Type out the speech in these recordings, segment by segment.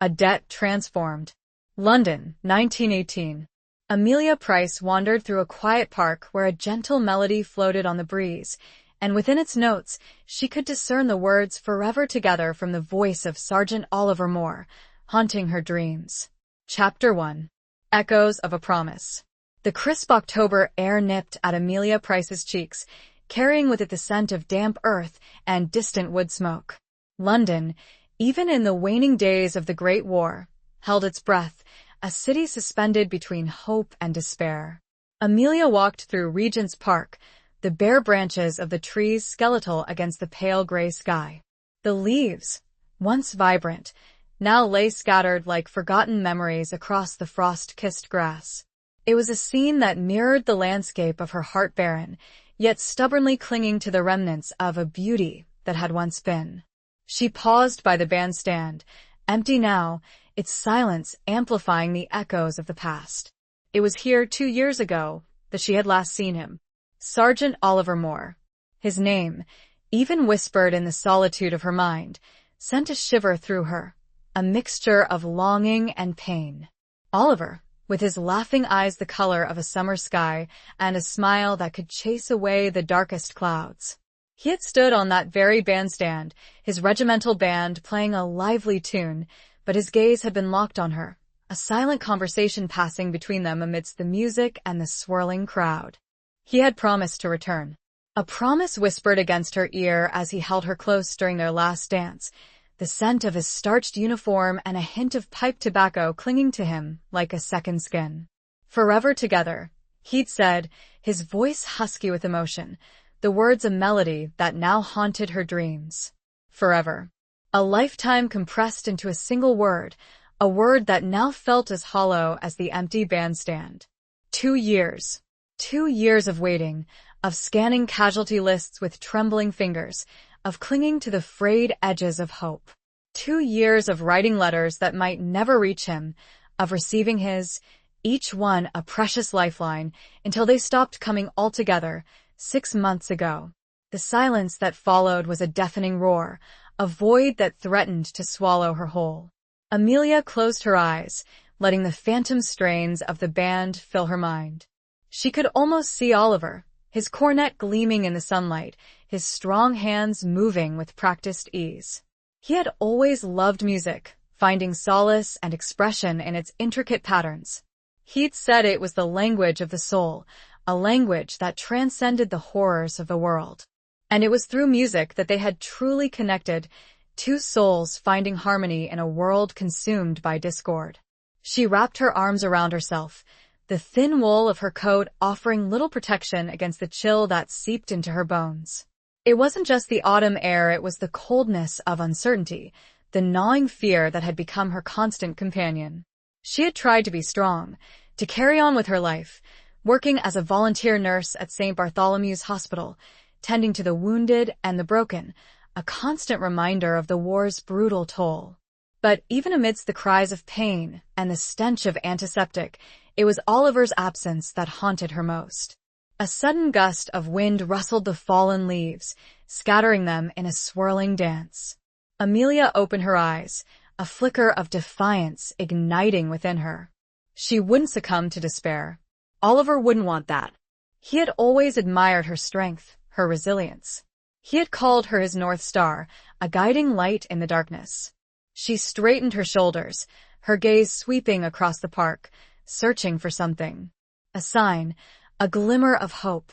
A debt transformed. London, 1918. Amelia Price wandered through a quiet park where a gentle melody floated on the breeze, and within its notes, she could discern the words "Forever Together" from the voice of Sergeant Oliver Moore, haunting her dreams. Chapter 1. Echoes of a Promise. The crisp October air nipped at Amelia Price's cheeks, carrying with it the scent of damp earth and distant wood smoke. London, even in the waning days of the Great War, held its breath, a city suspended between hope and despair. Amelia walked through Regent's Park, the bare branches of the trees skeletal against the pale gray sky. The leaves, once vibrant, now lay scattered like forgotten memories across the frost-kissed grass. It was a scene that mirrored the landscape of her heart barren, yet stubbornly clinging to the remnants of a beauty that had once been. She paused by the bandstand, empty now, its silence amplifying the echoes of the past. It was here 2 years ago that she had last seen him. Sergeant Oliver Moore. His name, even whispered in the solitude of her mind, sent a shiver through her, a mixture of longing and pain. Oliver, with his laughing eyes the color of a summer sky and a smile that could chase away the darkest clouds. He had stood on that very bandstand, his regimental band playing a lively tune, but his gaze had been locked on her, a silent conversation passing between them amidst the music and the swirling crowd. He had promised to return. A promise whispered against her ear as he held her close during their last dance, the scent of his starched uniform and a hint of pipe tobacco clinging to him like a second skin. Forever together, he'd said, his voice husky with emotion, the words a melody that now haunted her dreams. Forever. A lifetime compressed into a single word, a word that now felt as hollow as the empty bandstand. 2 years. 2 years of waiting, of scanning casualty lists with trembling fingers, of clinging to the frayed edges of hope. 2 years of writing letters that might never reach him, of receiving his, each one a precious lifeline, until they stopped coming altogether, 6 months ago. The silence that followed was a deafening roar, a void that threatened to swallow her whole. Amelia closed her eyes, letting the phantom strains of the band fill her mind. She could almost see Oliver, his cornet gleaming in the sunlight, his strong hands moving with practiced ease. He had always loved music, finding solace and expression in its intricate patterns. He'd said it was the language of the soul, a language that transcended the horrors of the world. And it was through music that they had truly connected, 2 souls finding harmony in a world consumed by discord. She wrapped her arms around herself, the thin wool of her coat offering little protection against the chill that seeped into her bones. It wasn't just the autumn air, it was the coldness of uncertainty, the gnawing fear that had become her constant companion. She had tried to be strong, to carry on with her life, working as a volunteer nurse at St. Bartholomew's Hospital, tending to the wounded and the broken, a constant reminder of the war's brutal toll. But even amidst the cries of pain and the stench of antiseptic, it was Oliver's absence that haunted her most. A sudden gust of wind rustled the fallen leaves, scattering them in a swirling dance. Amelia opened her eyes, a flicker of defiance igniting within her. She wouldn't succumb to despair. Oliver wouldn't want that. He had always admired her strength, her resilience. He had called her his North Star, a guiding light in the darkness. She straightened her shoulders, her gaze sweeping across the park, searching for something. A sign, a glimmer of hope,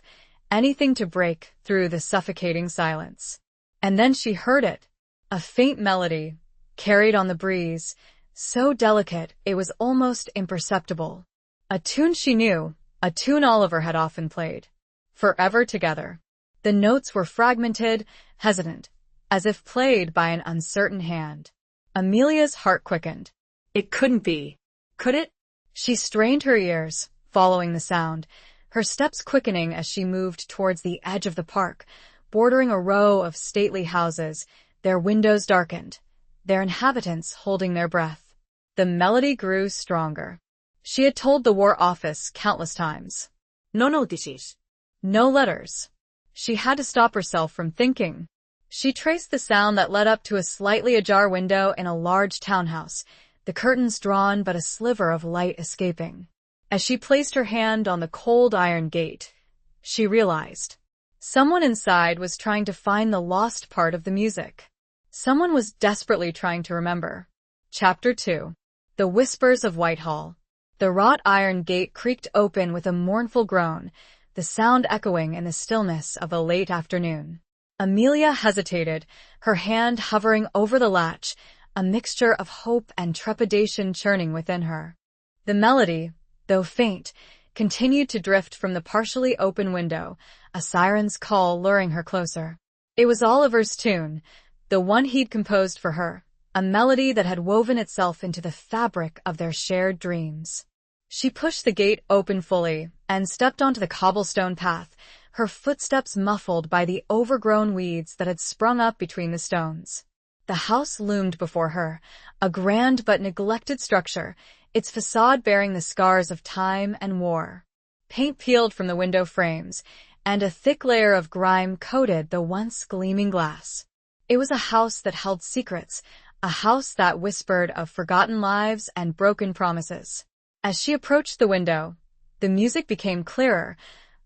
anything to break through the suffocating silence. And then she heard it, a faint melody, carried on the breeze, so delicate it was almost imperceptible. A tune she knew, a tune Oliver had often played. Forever Together. The notes were fragmented, hesitant, as if played by an uncertain hand. Amelia's heart quickened. It couldn't be. Could it? She strained her ears, following the sound, her steps quickening as she moved towards the edge of the park, bordering a row of stately houses, their windows darkened, their inhabitants holding their breath. The melody grew stronger. She had told the War Office countless times. No notices. No letters. She had to stop herself from thinking. She traced the sound that led up to a slightly ajar window in a large townhouse, the curtains drawn but a sliver of light escaping. As she placed her hand on the cold iron gate, she realized someone inside was trying to find the lost part of the music. Someone was desperately trying to remember. Chapter 2. The Whispers of Whitehall. The wrought iron gate creaked open with a mournful groan, the sound echoing in the stillness of a late afternoon. Amelia hesitated, her hand hovering over the latch, a mixture of hope and trepidation churning within her. The melody, though faint, continued to drift from the partially open window, a siren's call luring her closer. It was Oliver's tune, the one he'd composed for her, a melody that had woven itself into the fabric of their shared dreams. She pushed the gate open fully and stepped onto the cobblestone path, her footsteps muffled by the overgrown weeds that had sprung up between the stones. The house loomed before her, a grand but neglected structure, its facade bearing the scars of time and war. Paint peeled from the window frames, and a thick layer of grime coated the once gleaming glass. It was a house that held secrets, a house that whispered of forgotten lives and broken promises. As she approached the window, the music became clearer,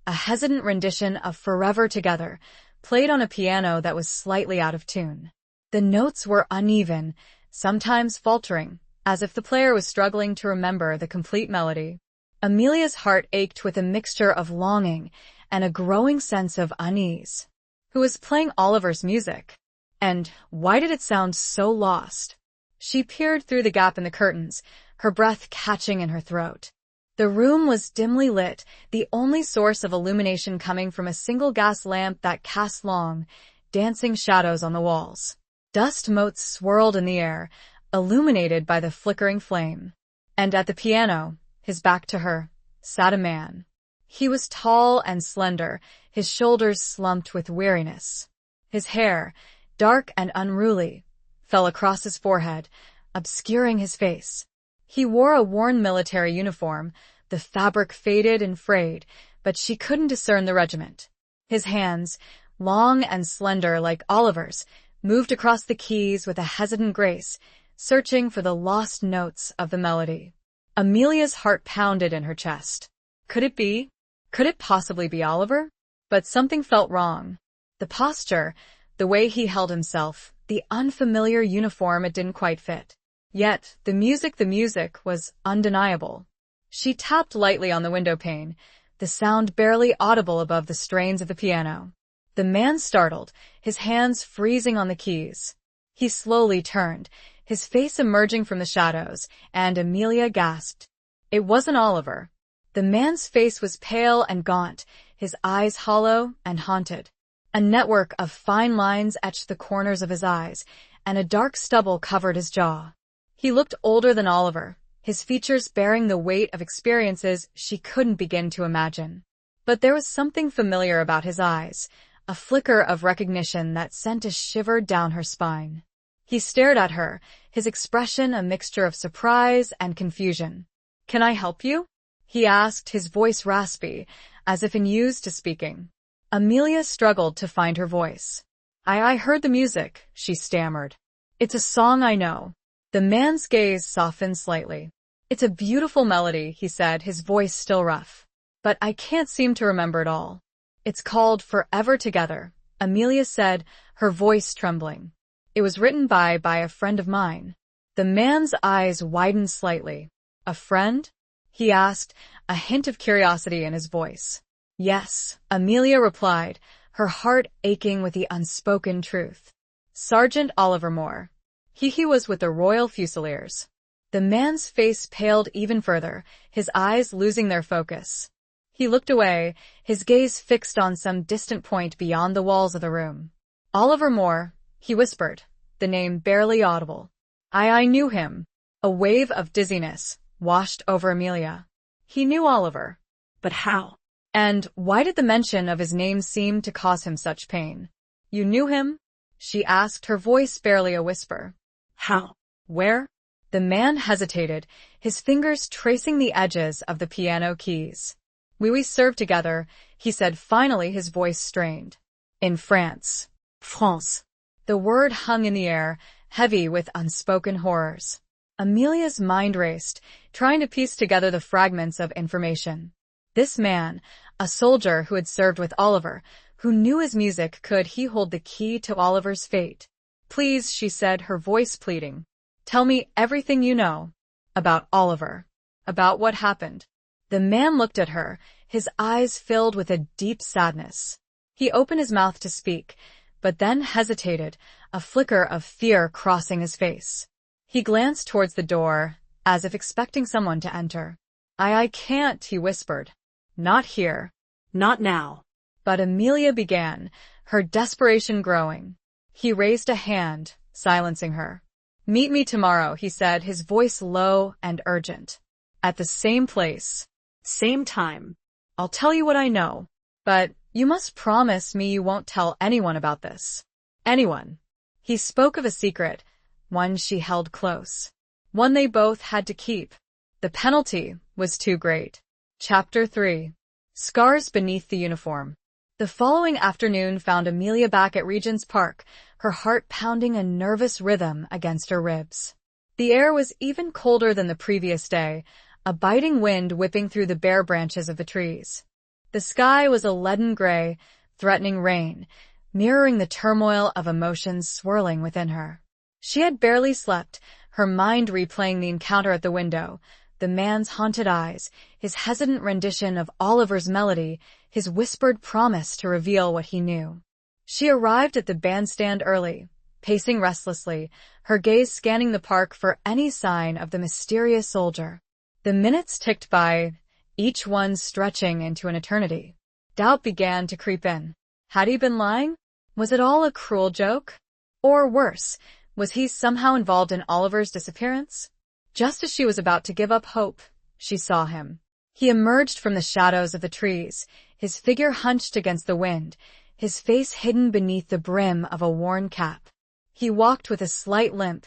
a hesitant rendition of Forever Together, played on a piano that was slightly out of tune. The notes were uneven, sometimes faltering, as if the player was struggling to remember the complete melody. Amelia's heart ached with a mixture of longing and a growing sense of unease. Who was playing Oliver's music? And why did it sound so lost? She peered through the gap in the curtains, her breath catching in her throat. The room was dimly lit, the only source of illumination coming from a single gas lamp that cast long, dancing shadows on the walls. Dust motes swirled in the air, illuminated by the flickering flame. And at the piano, his back to her, sat a man. He was tall and slender, his shoulders slumped with weariness. His hair, dark and unruly, fell across his forehead, obscuring his face. He wore a worn military uniform, the fabric faded and frayed, but she couldn't discern the regiment. His hands, long and slender like Oliver's, moved across the keys with a hesitant grace, searching for the lost notes of the melody. Amelia's heart pounded in her chest. Could it be? Could it possibly be Oliver? But something felt wrong. The posture, the way he held himself, the unfamiliar uniform it didn't quite fit. Yet, the music was undeniable. She tapped lightly on the window pane, the sound barely audible above the strains of the piano. The man startled, his hands freezing on the keys. He slowly turned, his face emerging from the shadows, and Amelia gasped. It wasn't Oliver. The man's face was pale and gaunt, his eyes hollow and haunted. A network of fine lines etched the corners of his eyes, and a dark stubble covered his jaw. He looked older than Oliver, his features bearing the weight of experiences she couldn't begin to imagine. But there was something familiar about his eyes, a flicker of recognition that sent a shiver down her spine. He stared at her, his expression a mixture of surprise and confusion. "Can I help you?" he asked, his voice raspy, as if unused to speaking. Amelia struggled to find her voice. I heard the music," she stammered. "It's a song I know." The man's gaze softened slightly. "It's a beautiful melody," he said, his voice still rough. "But I can't seem to remember it all." "It's called Forever Together," Amelia said, her voice trembling. "It was written by a friend of mine." The man's eyes widened slightly. "A friend?" he asked, a hint of curiosity in his voice. "Yes," Amelia replied, her heart aching with the unspoken truth. "Sergeant Oliver Moore. He was with the Royal Fusiliers." The man's face paled even further, his eyes losing their focus. He looked away, his gaze fixed on some distant point beyond the walls of the room. "Oliver Moore," he whispered, the name barely audible. I knew him." A wave of dizziness washed over Amelia. He knew Oliver. But how? And why did the mention of his name seem to cause him such pain? "You knew him?" she asked, her voice barely a whisper. "How? Where?" The man hesitated, his fingers tracing the edges of the piano keys. We served together," he said finally, his voice strained. "In France." France. The word hung in the air, heavy with unspoken horrors. Amelia's mind raced, trying to piece together the fragments of information. This man, a soldier who had served with Oliver, who knew his music, could he hold the key to Oliver's fate? Please, she said, her voice pleading. Tell me everything you know. About Oliver. About what happened. The man looked at her, his eyes filled with a deep sadness. He opened his mouth to speak, but then hesitated, a flicker of fear crossing his face. He glanced towards the door, as if expecting someone to enter. I can't, he whispered. Not here. Not now. But Amelia began, her desperation growing. He raised a hand, silencing her. Meet me tomorrow, he said, his voice low and urgent. At the same place. Same time. I'll tell you what I know. But you must promise me you won't tell anyone about this. Anyone. He spoke of a secret, one she held close. One they both had to keep. The penalty was too great. Chapter 3. Scars beneath the uniform. The following afternoon found Amelia back at Regent's Park, her heart pounding a nervous rhythm against her ribs. The air was even colder than the previous day, a biting wind whipping through the bare branches of the trees. The sky was a leaden gray, threatening rain, mirroring the turmoil of emotions swirling within her. She had barely slept, her mind replaying the encounter at the window, the man's haunted eyes, his hesitant rendition of Oliver's melody, his whispered promise to reveal what he knew. She arrived at the bandstand early, pacing restlessly, her gaze scanning the park for any sign of the mysterious soldier. The minutes ticked by, each one stretching into an eternity. Doubt began to creep in. Had he been lying? Was it all a cruel joke? Or worse, was he somehow involved in Oliver's disappearance? Just as she was about to give up hope, she saw him. He emerged from the shadows of the trees, his figure hunched against the wind, his face hidden beneath the brim of a worn cap. He walked with a slight limp,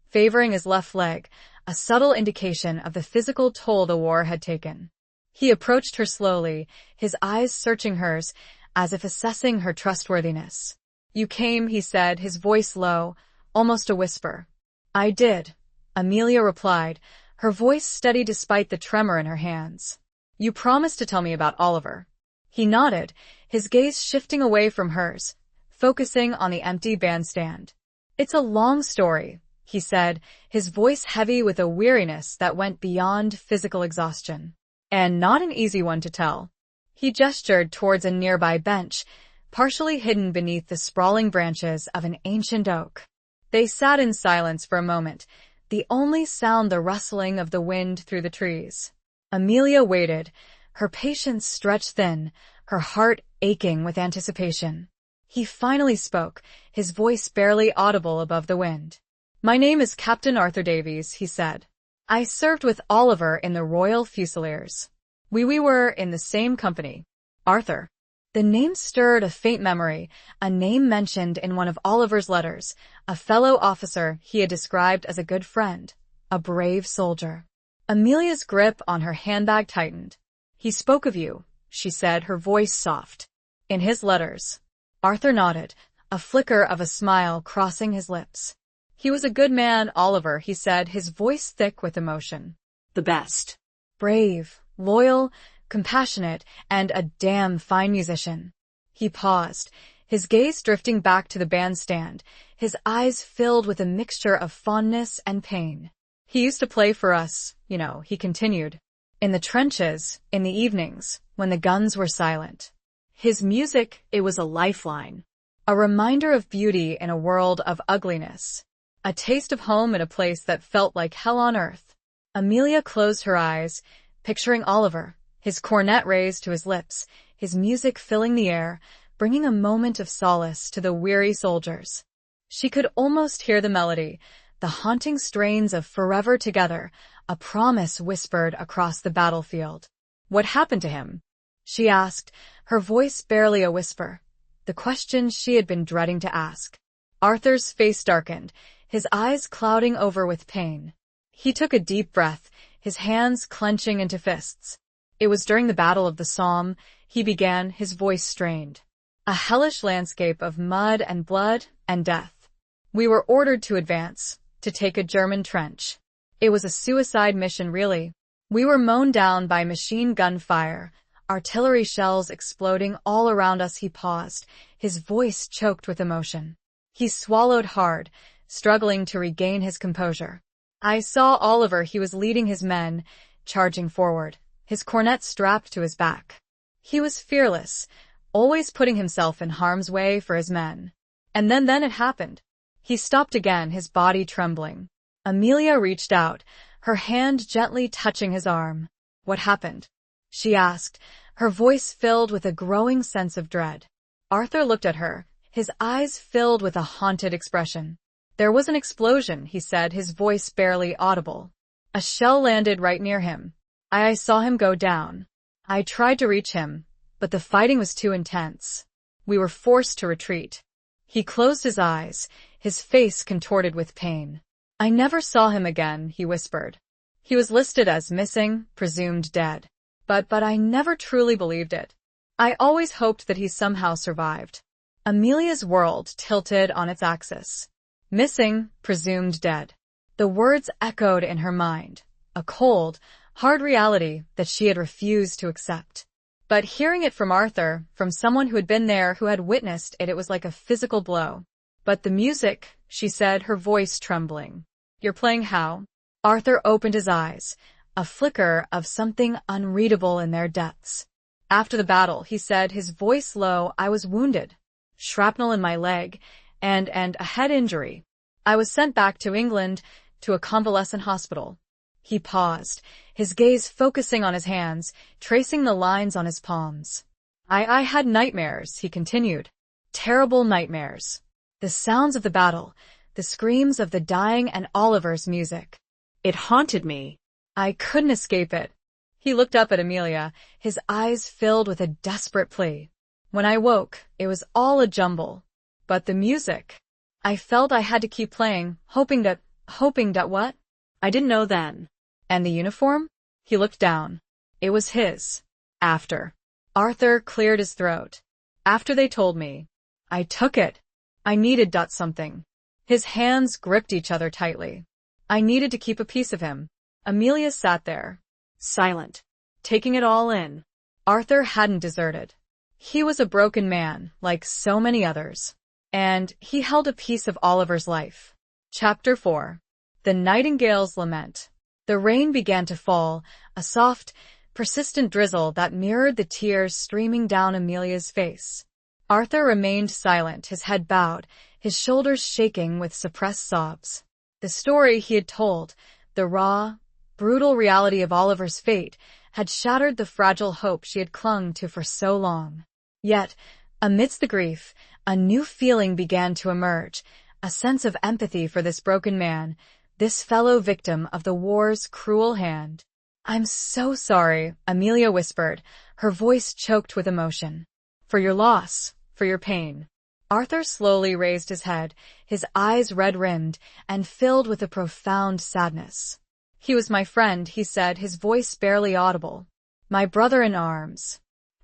favoring his left leg, a subtle indication of the physical toll the war had taken. He approached her slowly, his eyes searching hers, as if assessing her trustworthiness. You came, he said, his voice low, almost a whisper. I did, Amelia replied, her voice steady despite the tremor in her hands. You promised to tell me about Oliver. He nodded, his gaze shifting away from hers, focusing on the empty bandstand. It's a long story, he said, his voice heavy with a weariness that went beyond physical exhaustion. And not an easy one to tell. He gestured towards a nearby bench, partially hidden beneath the sprawling branches of an ancient oak. They sat in silence for a moment, the only sound the rustling of the wind through the trees. Amelia waited, her patience stretched thin, her heart aching with anticipation. He finally spoke, his voice barely audible above the wind. My name is Captain Arthur Davies, he said. I served with Oliver in the Royal Fusiliers. We were in the same company. Arthur. The name stirred a faint memory, a name mentioned in one of Oliver's letters, a fellow officer he had described as a good friend, a brave soldier. Amelia's grip on her handbag tightened. He spoke of you, she said, her voice soft. In his letters. Arthur nodded, a flicker of a smile crossing his lips. He was a good man, Oliver, he said, his voice thick with emotion. The best. Brave, loyal, compassionate, and a damn fine musician. He paused, his gaze drifting back to the bandstand, his eyes filled with a mixture of fondness and pain. He used to play for us, he continued. In the trenches, in the evenings, when the guns were silent. His music, it was a lifeline. A reminder of beauty in a world of ugliness. A taste of home in a place that felt like hell on earth. Amelia closed her eyes, picturing Oliver, his cornet raised to his lips, his music filling the air, bringing a moment of solace to the weary soldiers. She could almost hear the melody, the haunting strains of Forever Together, a promise whispered across the battlefield. What happened to him? She asked, her voice barely a whisper, the question she had been dreading to ask. Arthur's face darkened, his eyes clouding over with pain. He took a deep breath, his hands clenching into fists. It was during the Battle of the Somme, he began, his voice strained. A hellish landscape of mud and blood and death. We were ordered to advance, to take a German trench. It was a suicide mission, really. We were mown down by machine gun fire, artillery shells exploding all around us. He paused, his voice choked with emotion. He swallowed hard, struggling to regain his composure. I saw Oliver. He was leading his men, charging forward, his cornet strapped to his back. He was fearless, always putting himself in harm's way for his men. And then it happened. He stopped again, his body trembling. Amelia reached out, her hand gently touching his arm. What happened? She asked, her voice filled with a growing sense of dread. Arthur looked at her, his eyes filled with a haunted expression. There was an explosion, he said, his voice barely audible. A shell landed right near him. I saw him go down. I tried to reach him, but the fighting was too intense. We were forced to retreat. He closed his eyes, his face contorted with pain. I never saw him again, he whispered. He was listed as missing, presumed dead. But I never truly believed it. I always hoped that he somehow survived. Amelia's world tilted on its axis. Missing, presumed dead. The words echoed in her mind, a cold, hard reality that she had refused to accept. But hearing it from Arthur, from someone who had been there, who had witnessed it, it was like a physical blow. But the music, she said, her voice trembling. You're playing how? Arthur opened his eyes, a flicker of something unreadable in their depths. After the battle, he said, his voice low, I was wounded. Shrapnel in my leg, and a head injury. I was sent back to England, to a convalescent hospital. He paused, his gaze focusing on his hands, tracing the lines on his palms. I had nightmares, he continued. Terrible nightmares. The sounds of the battle, the screams of the dying, and Oliver's music. It haunted me. I couldn't escape it. He looked up at Amelia, his eyes filled with a desperate plea. When I woke, it was all a jumble. But the music. I felt I had to keep playing, hoping that what? I didn't know then. And the uniform? He looked down. It was his. After. Arthur cleared his throat. After they told me. I took it. I needed something. His hands gripped each other tightly. I needed to keep a piece of him. Amelia sat there. Silent. Taking it all in. Arthur hadn't deserted. He was a broken man, like so many others. And he held a piece of Oliver's life. Chapter 4. The Nightingale's Lament. The rain began to fall, a soft, persistent drizzle that mirrored the tears streaming down Amelia's face. Arthur remained silent, his head bowed, his shoulders shaking with suppressed sobs. The story he had told, the raw, brutal reality of Oliver's fate, had shattered the fragile hope she had clung to for so long. Yet, amidst the grief, a new feeling began to emerge, a sense of empathy for this broken man, this fellow victim of the war's cruel hand. I'm so sorry, Amelia whispered, her voice choked with emotion. For your loss, for your pain. Arthur slowly raised his head, his eyes red-rimmed and filled with a profound sadness. He was my friend, he said, his voice barely audible. My brother in arms.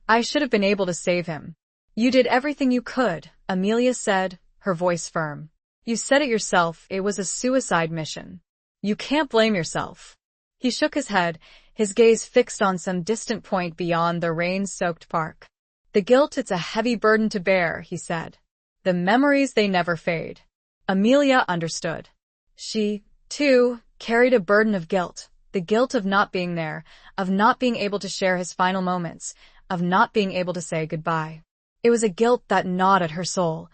I should have been able to save him. You did everything you could, Amelia said, her voice firm. You said it yourself, it was a suicide mission. You can't blame yourself. He shook his head, his gaze fixed on some distant point beyond the rain-soaked park. The guilt, it's a heavy burden to bear, he said. The memories, they never fade. Amelia understood. She, too, carried a burden of guilt, the guilt of not being there, of not being able to share his final moments, of not being able to say goodbye. It was a guilt that gnawed at her soul,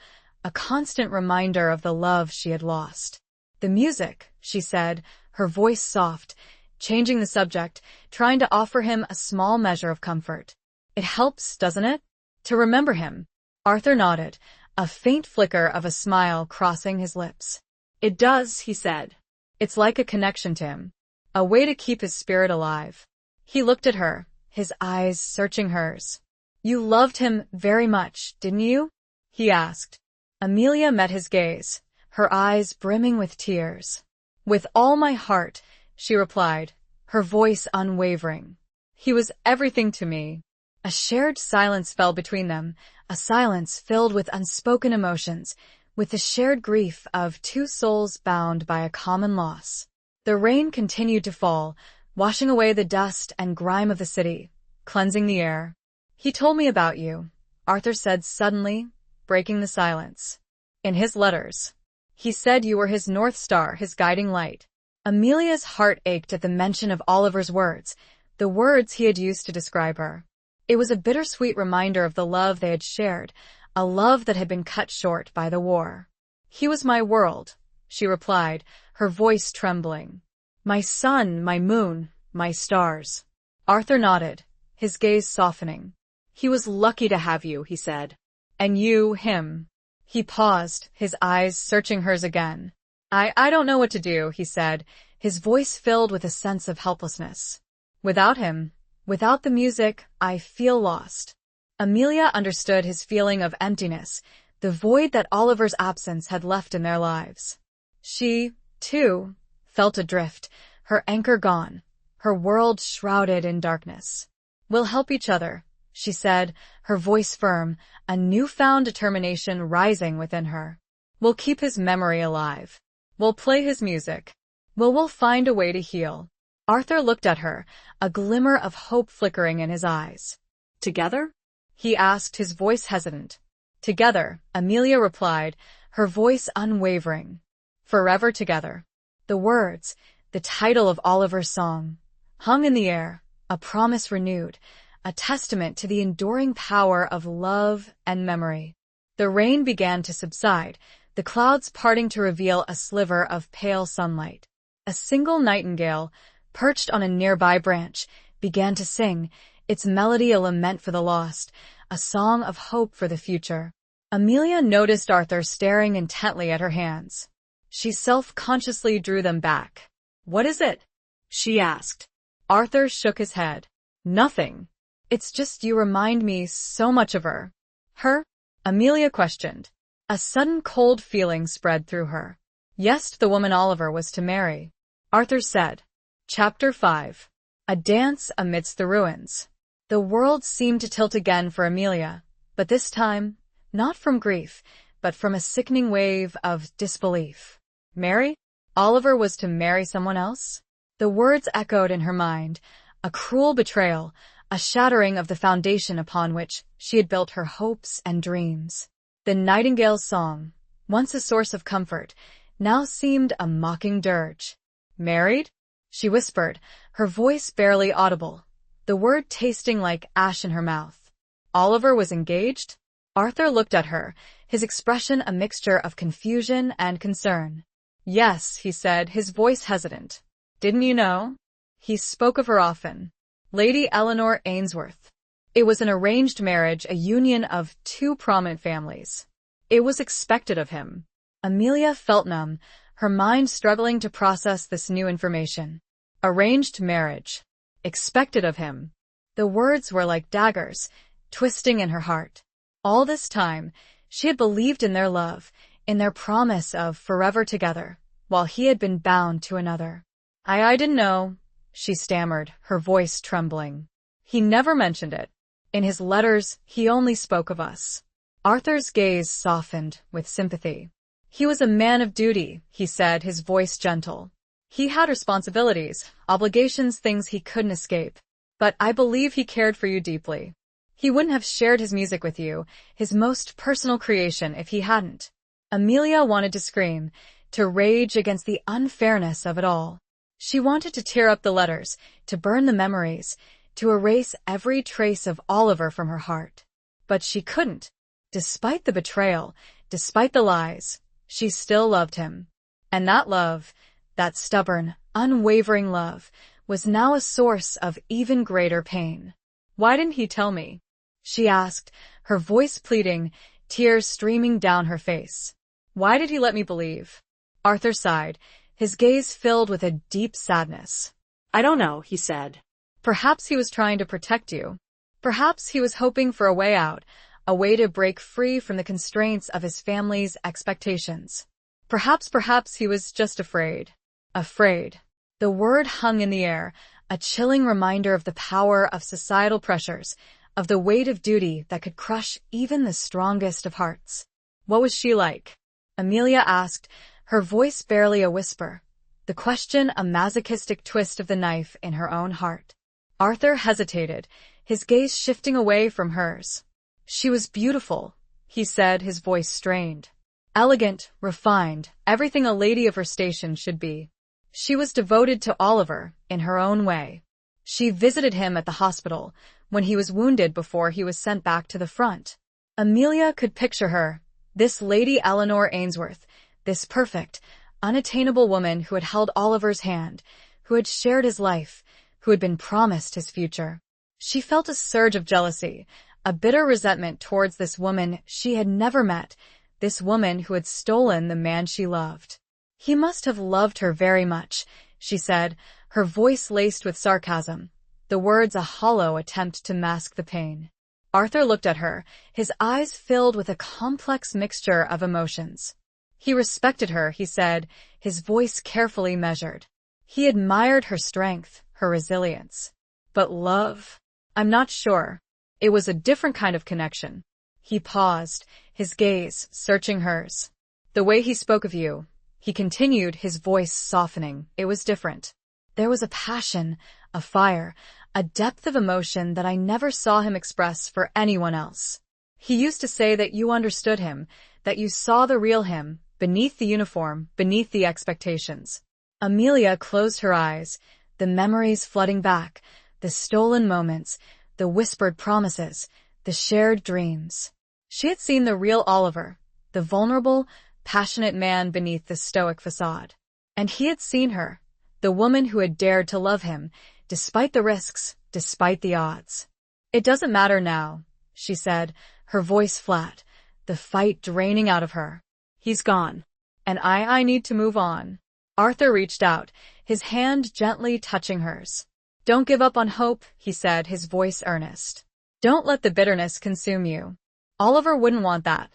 a constant reminder of the love she had lost. The music, she said, her voice soft, changing the subject, trying to offer him a small measure of comfort. It helps, doesn't it? To remember him. Arthur nodded, a faint flicker of a smile crossing his lips. It does, he said. It's like a connection to him, a way to keep his spirit alive. He looked at her, his eyes searching hers. You loved him very much, didn't you? He asked. Amelia met his gaze, her eyes brimming with tears. With all my heart, she replied, her voice unwavering. He was everything to me. A shared silence fell between them, a silence filled with unspoken emotions, with the shared grief of two souls bound by a common loss. The rain continued to fall, washing away the dust and grime of the city, cleansing the air. "He told me about you," Arthur said suddenly, breaking the silence. "In his letters. He said you were his North Star, his guiding light." Amelia's heart ached at the mention of Oliver's words, the words he had used to describe her. It was a bittersweet reminder of the love they had shared, a love that had been cut short by the war. "He was my world," she replied, her voice trembling. "My sun, my moon, my stars." Arthur nodded, his gaze softening. "He was lucky to have you," he said. "And you, him." He paused, his eyes searching hers again. I don't know what to do," he said, his voice filled with a sense of helplessness. "Without him, without the music, I feel lost." Amelia understood his feeling of emptiness, the void that Oliver's absence had left in their lives. She, too, felt adrift, her anchor gone, her world shrouded in darkness. "We'll help each other," she said, her voice firm, a newfound determination rising within her. "We'll keep his memory alive. We'll play his music. We'll find a way to heal." Arthur looked at her, a glimmer of hope flickering in his eyes. "Together?" he asked, his voice hesitant. "Together," Amelia replied, her voice unwavering. "Forever together." The words, the title of Oliver's song, hung in the air, a promise renewed, a testament to the enduring power of love and memory. The rain began to subside, the clouds parting to reveal a sliver of pale sunlight. A single nightingale, perched on a nearby branch, began to sing, its melody a lament for the lost, a song of hope for the future. Amelia noticed Arthur staring intently at her hands. She self-consciously drew them back. "What is it?" she asked. Arthur shook his head. "Nothing. It's just you remind me so much of her." "Her?" Amelia questioned. A sudden cold feeling spread through her. "Yes, the woman Oliver was to marry," Arthur said. Chapter 5. A Dance Amidst the Ruins. The world seemed to tilt again for Amelia, but this time, not from grief, but from a sickening wave of disbelief. Marry? Oliver was to marry someone else? The words echoed in her mind, a cruel betrayal, a shattering of the foundation upon which she had built her hopes and dreams. The nightingale's song, once a source of comfort, now seemed a mocking dirge. "Married?" she whispered, her voice barely audible, the word tasting like ash in her mouth. "Oliver was engaged?" Arthur looked at her, his expression a mixture of confusion and concern. "Yes," he said, his voice hesitant. "Didn't you know?" He spoke of her often. "Lady Eleanor Ainsworth." It was an arranged marriage, a union of two prominent families. It was expected of him. Amelia felt numb, her mind struggling to process this new information. Arranged marriage. Expected of him. The words were like daggers, twisting in her heart. All this time, she had believed in their love, in their promise of forever together, while he had been bound to another. I didn't know," she stammered, her voice trembling. "He never mentioned it. In his letters, he only spoke of us." Arthur's gaze softened with sympathy. "He was a man of duty," he said, his voice gentle. "He had responsibilities, obligations, things he couldn't escape. But I believe he cared for you deeply. He wouldn't have shared his music with you, his most personal creation, if he hadn't." Amelia wanted to scream, to rage against the unfairness of it all. She wanted to tear up the letters, to burn the memories, to erase every trace of Oliver from her heart. But she couldn't. Despite the betrayal, despite the lies, she still loved him. And that love, that stubborn, unwavering love, was now a source of even greater pain. "Why didn't he tell me?" she asked, her voice pleading, tears streaming down her face. "Why did he let me believe?" Arthur sighed, his gaze filled with a deep sadness. "I don't know," he said. "Perhaps he was trying to protect you. Perhaps he was hoping for a way out, a way to break free from the constraints of his family's expectations. Perhaps he was just afraid." Afraid. The word hung in the air, a chilling reminder of the power of societal pressures, of the weight of duty that could crush even the strongest of hearts. "What was she like?" Amelia asked, her voice barely a whisper, the question a masochistic twist of the knife in her own heart. Arthur hesitated, his gaze shifting away from hers. She was beautiful, he said, his voice strained. Elegant, refined, everything a lady of her station should be. She was devoted to Oliver, in her own way. She visited him at the hospital, when he was wounded before he was sent back to the front. Amelia could picture her, this Lady Eleanor Ainsworth, this perfect, unattainable woman who had held Oliver's hand, who had shared his life, who had been promised his future. She felt a surge of jealousy, a bitter resentment towards this woman she had never met, this woman who had stolen the man she loved. He must have loved her very much, she said, her voice laced with sarcasm, the words a hollow attempt to mask the pain. Arthur looked at her, his eyes filled with a complex mixture of emotions. He respected her, he said, his voice carefully measured. He admired her strength, her resilience. But love? I'm not sure. It was a different kind of connection. He paused, his gaze searching hers. The way he spoke of you, he continued, his voice softening, it was different. There was a passion, a fire, a depth of emotion that I never saw him express for anyone else. He used to say that you understood him, that you saw the real him, beneath the uniform, beneath the expectations. Amelia closed her eyes, the memories flooding back, the stolen moments, the whispered promises, the shared dreams. She had seen the real Oliver, the vulnerable, passionate man beneath the stoic facade. And he had seen her, the woman who had dared to love him, despite the risks, despite the odds. It doesn't matter now, she said, her voice flat, the fight draining out of her. He's gone. And I need to move on. Arthur reached out, his hand gently touching hers. Don't give up on hope, he said, his voice earnest. Don't let the bitterness consume you. Oliver wouldn't want that.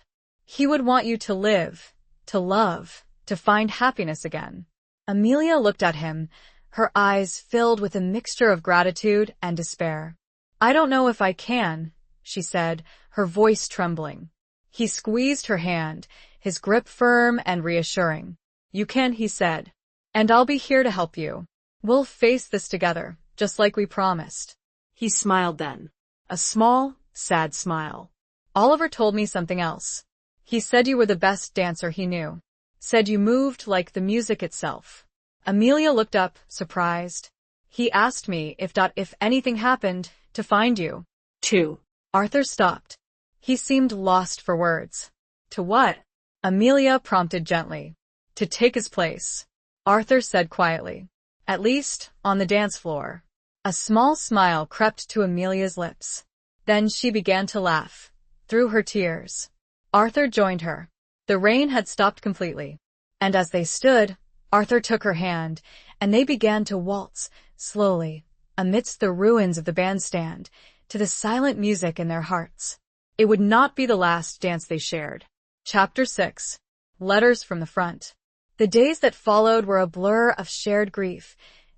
He would want you to live, to love, to find happiness again. Amelia looked at him, her eyes filled with a mixture of gratitude and despair. I don't know if I can, she said, her voice trembling. He squeezed her hand, his grip firm and reassuring. You can, he said. And I'll be here to help you. We'll face this together, just like we promised. He smiled then. A small, sad smile. Oliver told me something else. He said you were the best dancer he knew. Said you moved like the music itself. Amelia looked up, surprised. He asked me if anything happened, to find you. To. Arthur stopped. He seemed lost for words. To what? Amelia prompted gently. To take his place. Arthur said quietly. At least, on the dance floor. A small smile crept to Amelia's lips. Then she began to laugh. Through her tears. Arthur joined her. The rain had stopped completely. And as they stood, Arthur took her hand, and they began to waltz, slowly, amidst the ruins of the bandstand, to the silent music in their hearts. It would not be the last dance they shared. Chapter 6. Letters from the Front. The days that followed were a blur of shared grief,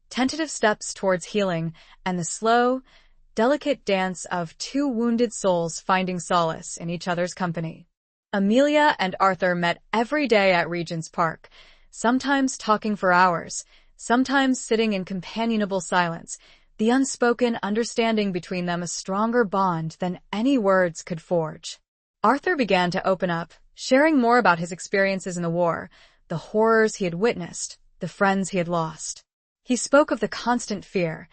tentative steps towards healing, and the slow, delicate dance of two wounded souls finding solace in each other's company. Amelia and Arthur met every day at Regent's Park, sometimes talking for hours, sometimes sitting in companionable silence, the unspoken understanding between them a stronger bond than any words could forge. Arthur began to open up, sharing more about his experiences in the war, the horrors he had witnessed, the friends he had lost. He spoke of the constant fear,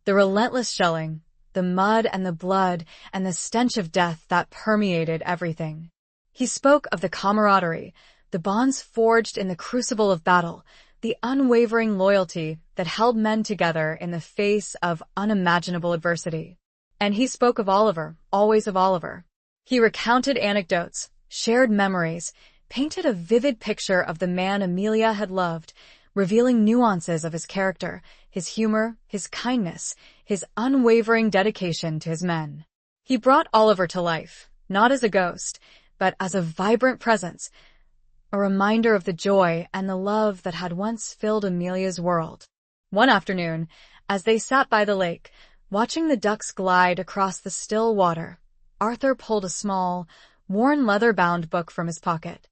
the relentless shelling, the mud and the blood and the stench of death that permeated everything. He spoke of the camaraderie, the bonds forged in the crucible of battle, the unwavering loyalty that held men together in the face of unimaginable adversity. And he spoke of Oliver, always of Oliver. He recounted anecdotes, shared memories, painted a vivid picture of the man Amelia had loved, revealing nuances of his character, his humor, his kindness, his unwavering dedication to his men. He brought Oliver to life, not as a ghost, but as a vibrant presence, a reminder of the joy and the love that had once filled Amelia's world. One afternoon, as they sat by the lake, watching the ducks glide across the still water, Arthur pulled a small, worn leather-bound book from his pocket.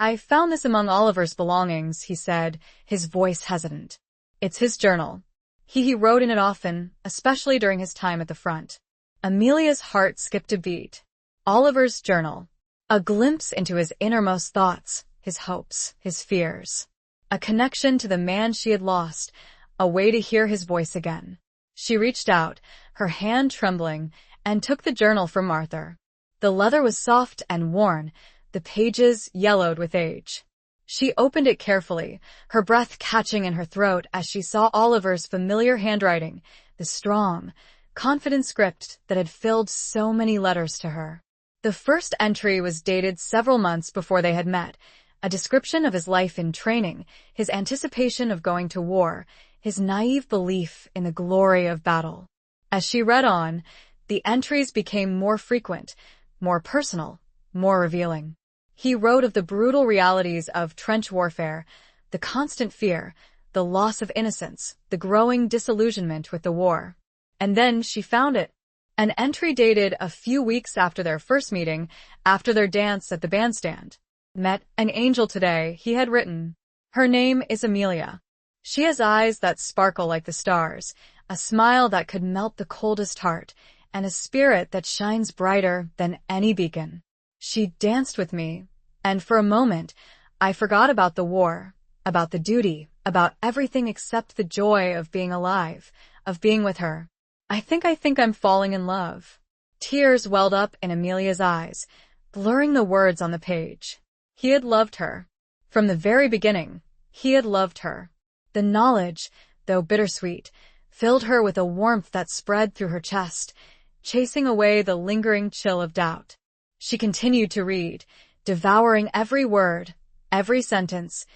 I found this among Oliver's belongings, he said, his voice hesitant. It's his journal. He wrote in it often, especially during his time at the front. Amelia's heart skipped a beat. Oliver's journal. A glimpse into his innermost thoughts, his hopes, his fears. A connection to the man she had lost, a way to hear his voice again. She reached out, her hand trembling, and took the journal from Arthur. The leather was soft and worn, the pages yellowed with age. She opened it carefully, her breath catching in her throat as she saw Oliver's familiar handwriting, the strong, confident script that had filled so many letters to her. The first entry was dated several months before they had met, a description of his life in training, his anticipation of going to war, his naive belief in the glory of battle. As she read on, the entries became more frequent, more personal, more revealing. He wrote of the brutal realities of trench warfare, the constant fear, the loss of innocence, the growing disillusionment with the war. And then she found it. An entry dated a few weeks after their first meeting, after their dance at the bandstand. Met an angel today, he had written. Her name is Amelia. She has eyes that sparkle like the stars, a smile that could melt the coldest heart, and a spirit that shines brighter than any beacon. She danced with me, and for a moment, I forgot about the war, about the duty, about everything except the joy of being alive, of being with her. I think I'm falling in love. Tears welled up in Amelia's eyes, blurring the words on the page. He had loved her. From the very beginning, he had loved her. The knowledge, though bittersweet, filled her with a warmth that spread through her chest, chasing away the lingering chill of doubt. She continued to read, devouring every word, every sentence,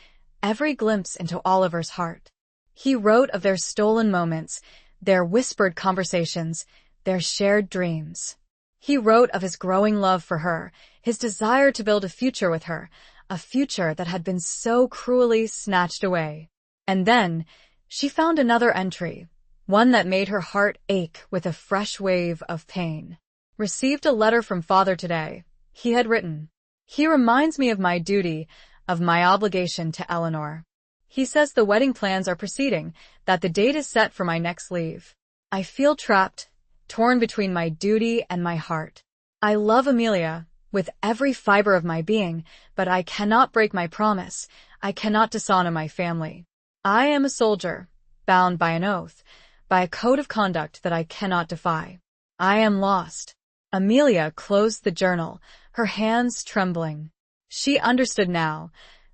every glimpse into Oliver's heart. He wrote of their stolen moments, their whispered conversations, their shared dreams. He wrote of his growing love for her, his desire to build a future with her, a future that had been so cruelly snatched away. And then, she found another entry, one that made her heart ache with a fresh wave of pain. Received a letter from Father today, he had written. He reminds me of my duty, of my obligation to Eleanor. He says the wedding plans are proceeding, that the date is set for my next leave. I feel trapped, torn between my duty and my heart. I love Amelia, with every fiber of my being, but I cannot break my promise. I cannot dishonor my family. I am a soldier, bound by an oath, by a code of conduct that I cannot defy. I am lost. Amelia closed the journal, her hands trembling. She understood now,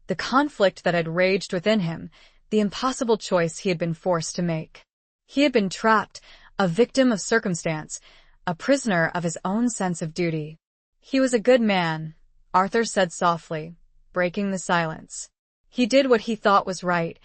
the conflict that had raged within him, the impossible choice he had been forced to make. He had been trapped, a victim of circumstance, a prisoner of his own sense of duty. He was a good man, Arthur said softly, breaking the silence. He did what he thought was right,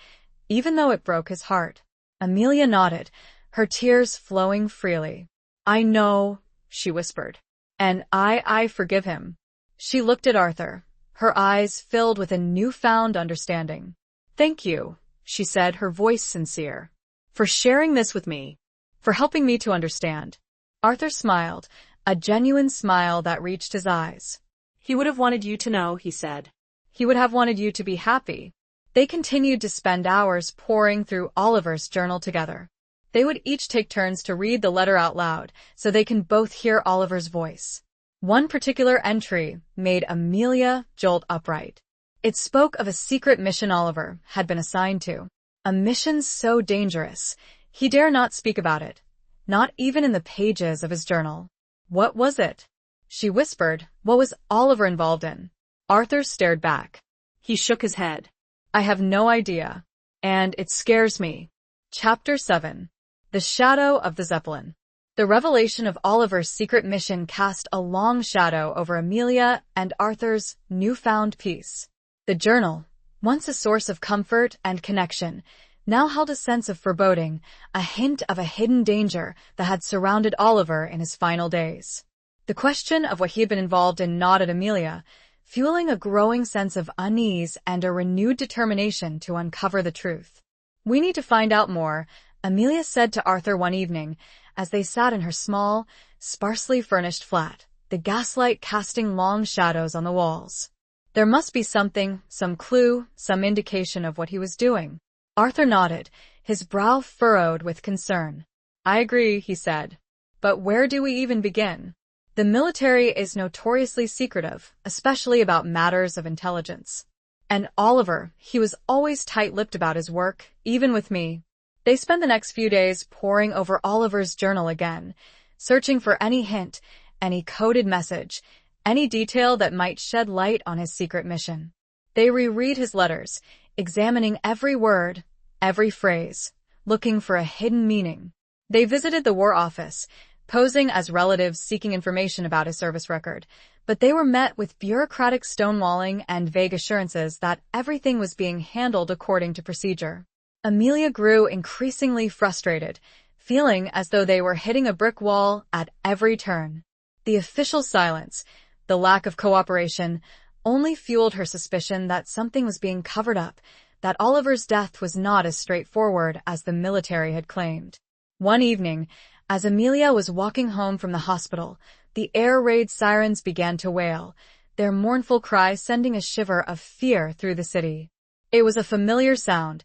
even though it broke his heart. Amelia nodded, her tears flowing freely. I know, she whispered. And I forgive him. She looked at Arthur, her eyes filled with a newfound understanding. Thank you, she said, her voice sincere, for sharing this with me, for helping me to understand. Arthur smiled, a genuine smile that reached his eyes. He would have wanted you to know, he said. He would have wanted you to be happy. They continued to spend hours poring through Oliver's journal together. They would each take turns to read the letter out loud, so they can both hear Oliver's voice. One particular entry made Amelia jolt upright. It spoke of a secret mission Oliver had been assigned to. A mission so dangerous, he dare not speak about it, not even in the pages of his journal. What was it? She whispered. What was Oliver involved in? Arthur stared back. He shook his head. I have no idea. And it scares me. Chapter 7. The Shadow of the Zeppelin. The revelation of Oliver's secret mission cast a long shadow over Amelia and Arthur's newfound peace. The journal, once a source of comfort and connection, now held a sense of foreboding, a hint of a hidden danger that had surrounded Oliver in his final days. The question of what he had been involved in gnawed at Amelia, fueling a growing sense of unease and a renewed determination to uncover the truth. We need to find out more, Amelia said to Arthur one evening, as they sat in her small, sparsely furnished flat, the gaslight casting long shadows on the walls. There must be something, some clue, some indication of what he was doing. Arthur nodded, his brow furrowed with concern. I agree, he said. But where do we even begin? The military is notoriously secretive, especially about matters of intelligence. And Oliver, he was always tight-lipped about his work, even with me. They spent the next few days poring over Oliver's journal again, searching for any hint, any coded message, any detail that might shed light on his secret mission. They reread his letters, examining every word, every phrase, looking for a hidden meaning. They visited the War Office, posing as relatives seeking information about his service record, but they were met with bureaucratic stonewalling and vague assurances that everything was being handled according to procedure. Amelia grew increasingly frustrated, feeling as though they were hitting a brick wall at every turn. The official silence, the lack of cooperation, only fueled her suspicion that something was being covered up, that Oliver's death was not as straightforward as the military had claimed. One evening, as Amelia was walking home from the hospital, the air raid sirens began to wail, their mournful cry sending a shiver of fear through the city. It was a familiar sound,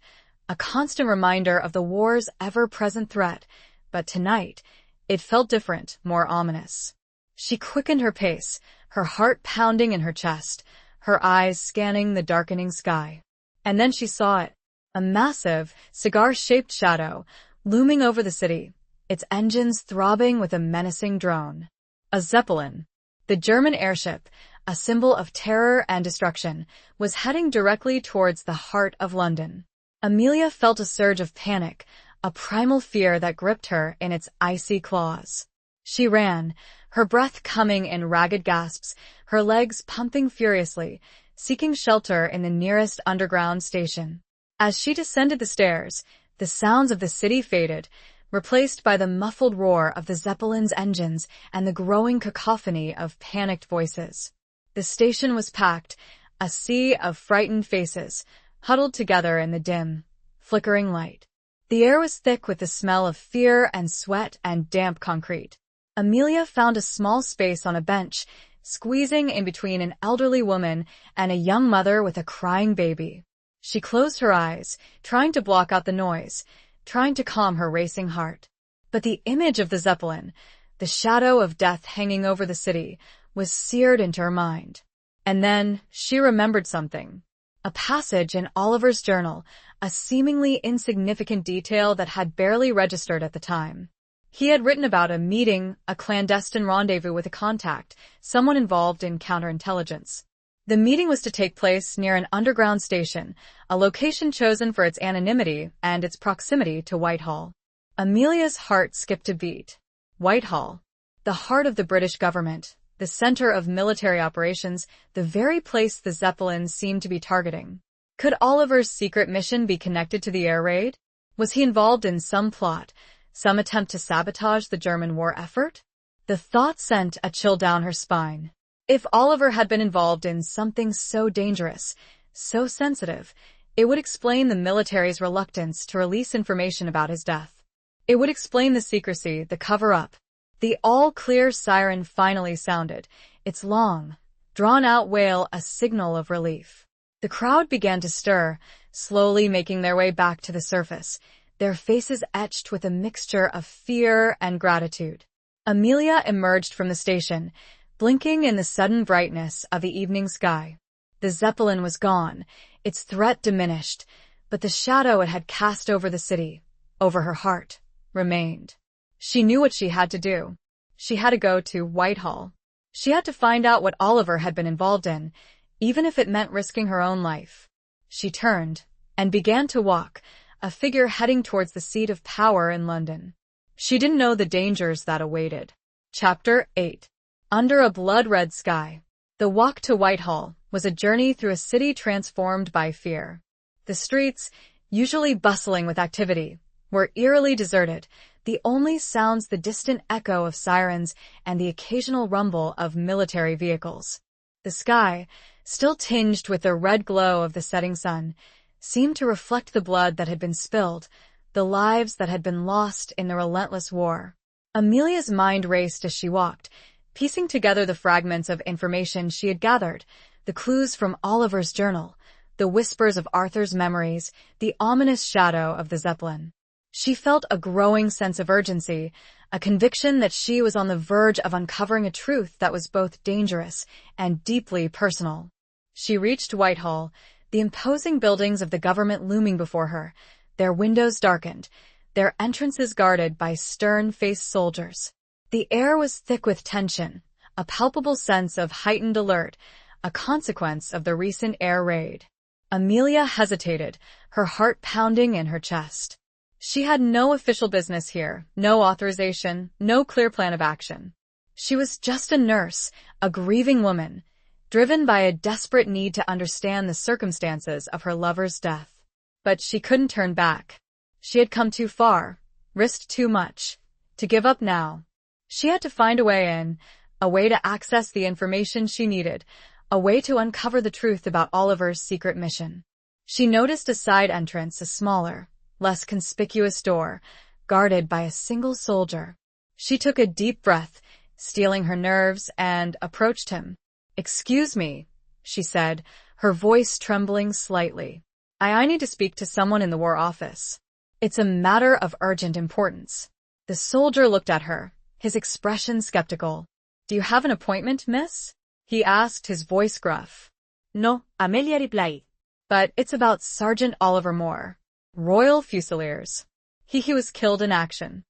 a constant reminder of the war's ever-present threat, but tonight, it felt different, more ominous. She quickened her pace, her heart pounding in her chest, her eyes scanning the darkening sky. And then she saw it, a massive, cigar-shaped shadow, looming over the city, its engines throbbing with a menacing drone. A Zeppelin, the German airship, a symbol of terror and destruction, was heading directly towards the heart of London. Amelia felt a surge of panic, a primal fear that gripped her in its icy claws. She ran, her breath coming in ragged gasps, her legs pumping furiously, seeking shelter in the nearest underground station. As she descended the stairs, the sounds of the city faded, replaced by the muffled roar of the Zeppelin's engines and the growing cacophony of panicked voices. The station was packed, a sea of frightened faces, huddled together in the dim, flickering light. The air was thick with the smell of fear and sweat and damp concrete. Amelia found a small space on a bench, squeezing in between an elderly woman and a young mother with a crying baby. She closed her eyes, trying to block out the noise, trying to calm her racing heart. But the image of the Zeppelin, the shadow of death hanging over the city, was seared into her mind. And then she remembered something. A passage in Oliver's journal, a seemingly insignificant detail that had barely registered at the time. He had written about a meeting, a clandestine rendezvous with a contact, someone involved in counterintelligence. The meeting was to take place near an underground station, a location chosen for its anonymity and its proximity to Whitehall. Amelia's heart skipped a beat. Whitehall, the heart of the British government, the center of military operations, the very place the Zeppelins seemed to be targeting. Could Oliver's secret mission be connected to the air raid? Was he involved in some plot, some attempt to sabotage the German war effort? The thought sent a chill down her spine. If Oliver had been involved in something so dangerous, so sensitive, it would explain the military's reluctance to release information about his death. It would explain the secrecy, the cover-up. The all-clear siren finally sounded, its long, drawn-out wail a signal of relief. The crowd began to stir, slowly making their way back to the surface, their faces etched with a mixture of fear and gratitude. Amelia emerged from the station, blinking in the sudden brightness of the evening sky. The Zeppelin was gone, its threat diminished, but the shadow it had cast over the city, over her heart, remained. She knew what she had to do. She had to go to Whitehall. She had to find out what Oliver had been involved in, even if it meant risking her own life. She turned and began to walk, a figure heading towards the seat of power in London. She didn't know the dangers that awaited. Chapter 8. Under a blood-red sky. The walk to Whitehall was a journey through a city transformed by fear. The streets, usually bustling with activity, were eerily deserted, the only sounds the distant echo of sirens and the occasional rumble of military vehicles. The sky, still tinged with the red glow of the setting sun, seemed to reflect the blood that had been spilled, the lives that had been lost in the relentless war. Amelia's mind raced as she walked, piecing together the fragments of information she had gathered, the The clues from Oliver's journal, the whispers of Arthur's memories, the ominous shadow of the Zeppelin. She felt a growing sense of urgency, a conviction that she was on the verge of uncovering a truth that was both dangerous and deeply personal. She reached Whitehall, the imposing buildings of the government looming before her, their windows darkened, their entrances guarded by stern-faced soldiers. The air was thick with tension, a palpable sense of heightened alert, a consequence of the recent air raid. Amelia hesitated, her heart pounding in her chest. She had no official business here, no authorization, no clear plan of action. She was just a nurse, a grieving woman, driven by a desperate need to understand the circumstances of her lover's death. But she couldn't turn back. She had come too far, risked too much, to give up now. She had to find a way in, a way to access the information she needed, a way to uncover the truth about Oliver's secret mission. She noticed a side entrance, a smaller, less conspicuous door, guarded by a single soldier. She took a deep breath, steeling her nerves, and approached him. "Excuse me," she said, her voice trembling slightly. I need to speak to someone in the War Office. It's a matter of urgent importance." The soldier looked at her, his expression skeptical. "Do you have an appointment, miss?" he asked, his voice gruff. "No," Amelia replied. "But it's about Sergeant Oliver Moore, Royal Fusiliers. He was killed in action.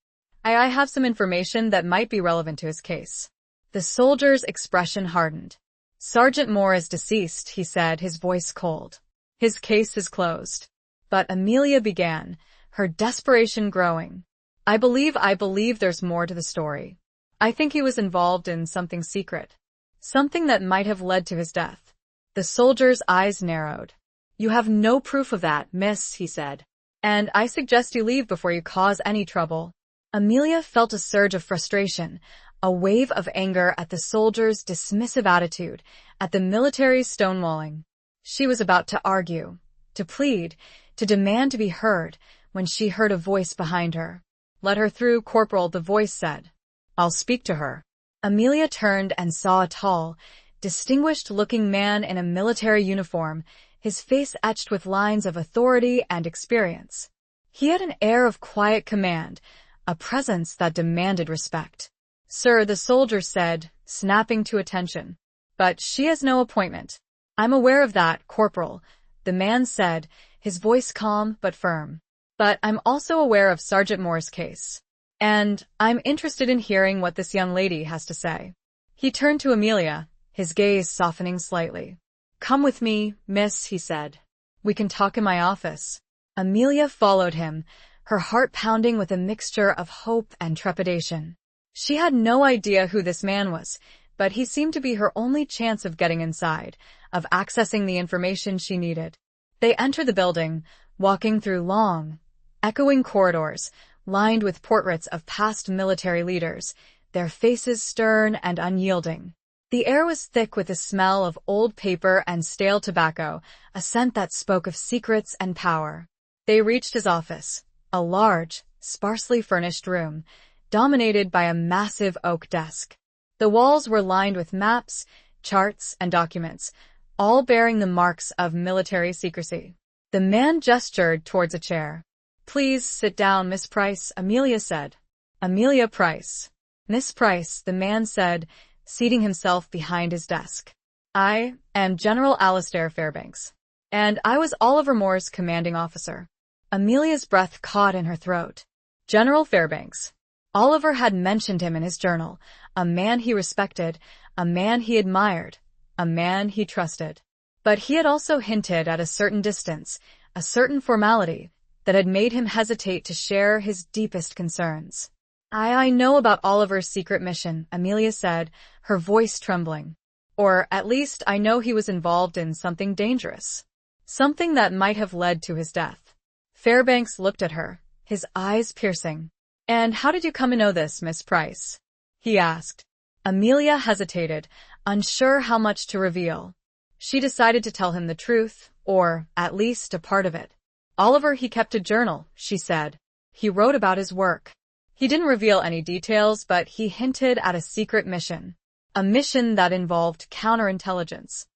I have some information that might be relevant to his case." The soldier's expression hardened. "Sergeant Moore is deceased," he said, his voice cold. "His case is closed." But Amelia began, her desperation growing. I believe there's more to the story. I think he was involved in something secret. Something that might have led to his death." The soldier's eyes narrowed. "You have no proof of that, miss," he said. "And I suggest you leave before you cause any trouble." Amelia felt a surge of frustration, a wave of anger at the soldier's dismissive attitude, at the military's stonewalling. She was about to argue, to plead, to demand to be heard, when she heard a voice behind her. "Let her through, Corporal," the voice said. "I'll speak to her." Amelia turned and saw a tall, distinguished-looking man in a military uniform, his face etched with lines of authority and experience. He had an air of quiet command, a presence that demanded respect. "Sir," the soldier said, snapping to attention. "But she has no appointment." "I'm aware of that, Corporal," the man said, his voice calm but firm. "But I'm also aware of Sergeant Moore's case. And I'm interested in hearing what this young lady has to say." He turned to Amelia, his gaze softening slightly. "Come with me, miss," he said. "We can talk in my office." Amelia followed him, her heart pounding with a mixture of hope and trepidation. She had no idea who this man was, but he seemed to be her only chance of getting inside, of accessing the information she needed. They entered the building, walking through long, echoing corridors, lined with portraits of past military leaders, their faces stern and unyielding. The air was thick with the smell of old paper and stale tobacco, a scent that spoke of secrets and power. They reached his office, a large, sparsely furnished room, dominated by a massive oak desk. The walls were lined with maps, charts, and documents, all bearing the marks of military secrecy. The man gestured towards a chair. "Please sit down, Miss Price," Amelia said. "Amelia Price." "Miss Price," the man said, seating himself behind his desk. "I am General Alistair Fairbanks, and I was Oliver Moore's commanding officer." Amelia's breath caught in her throat. General Fairbanks. Oliver had mentioned him in his journal, a man he respected, a man he admired, a man he trusted. But he had also hinted at a certain distance, a certain formality, that had made him hesitate to share his deepest concerns. I know about Oliver's secret mission," Amelia said, her voice trembling. "Or at least I know he was involved in something dangerous. Something that might have led to his death." Fairbanks looked at her, his eyes piercing. "And how did you come to know this, Miss Price?" he asked. Amelia hesitated, unsure how much to reveal. She decided to tell him the truth, or at least a part of it. "Oliver, he kept a journal," she said. "He wrote about his work. He didn't reveal any details, but he hinted at a secret mission. A mission that involved counterintelligence."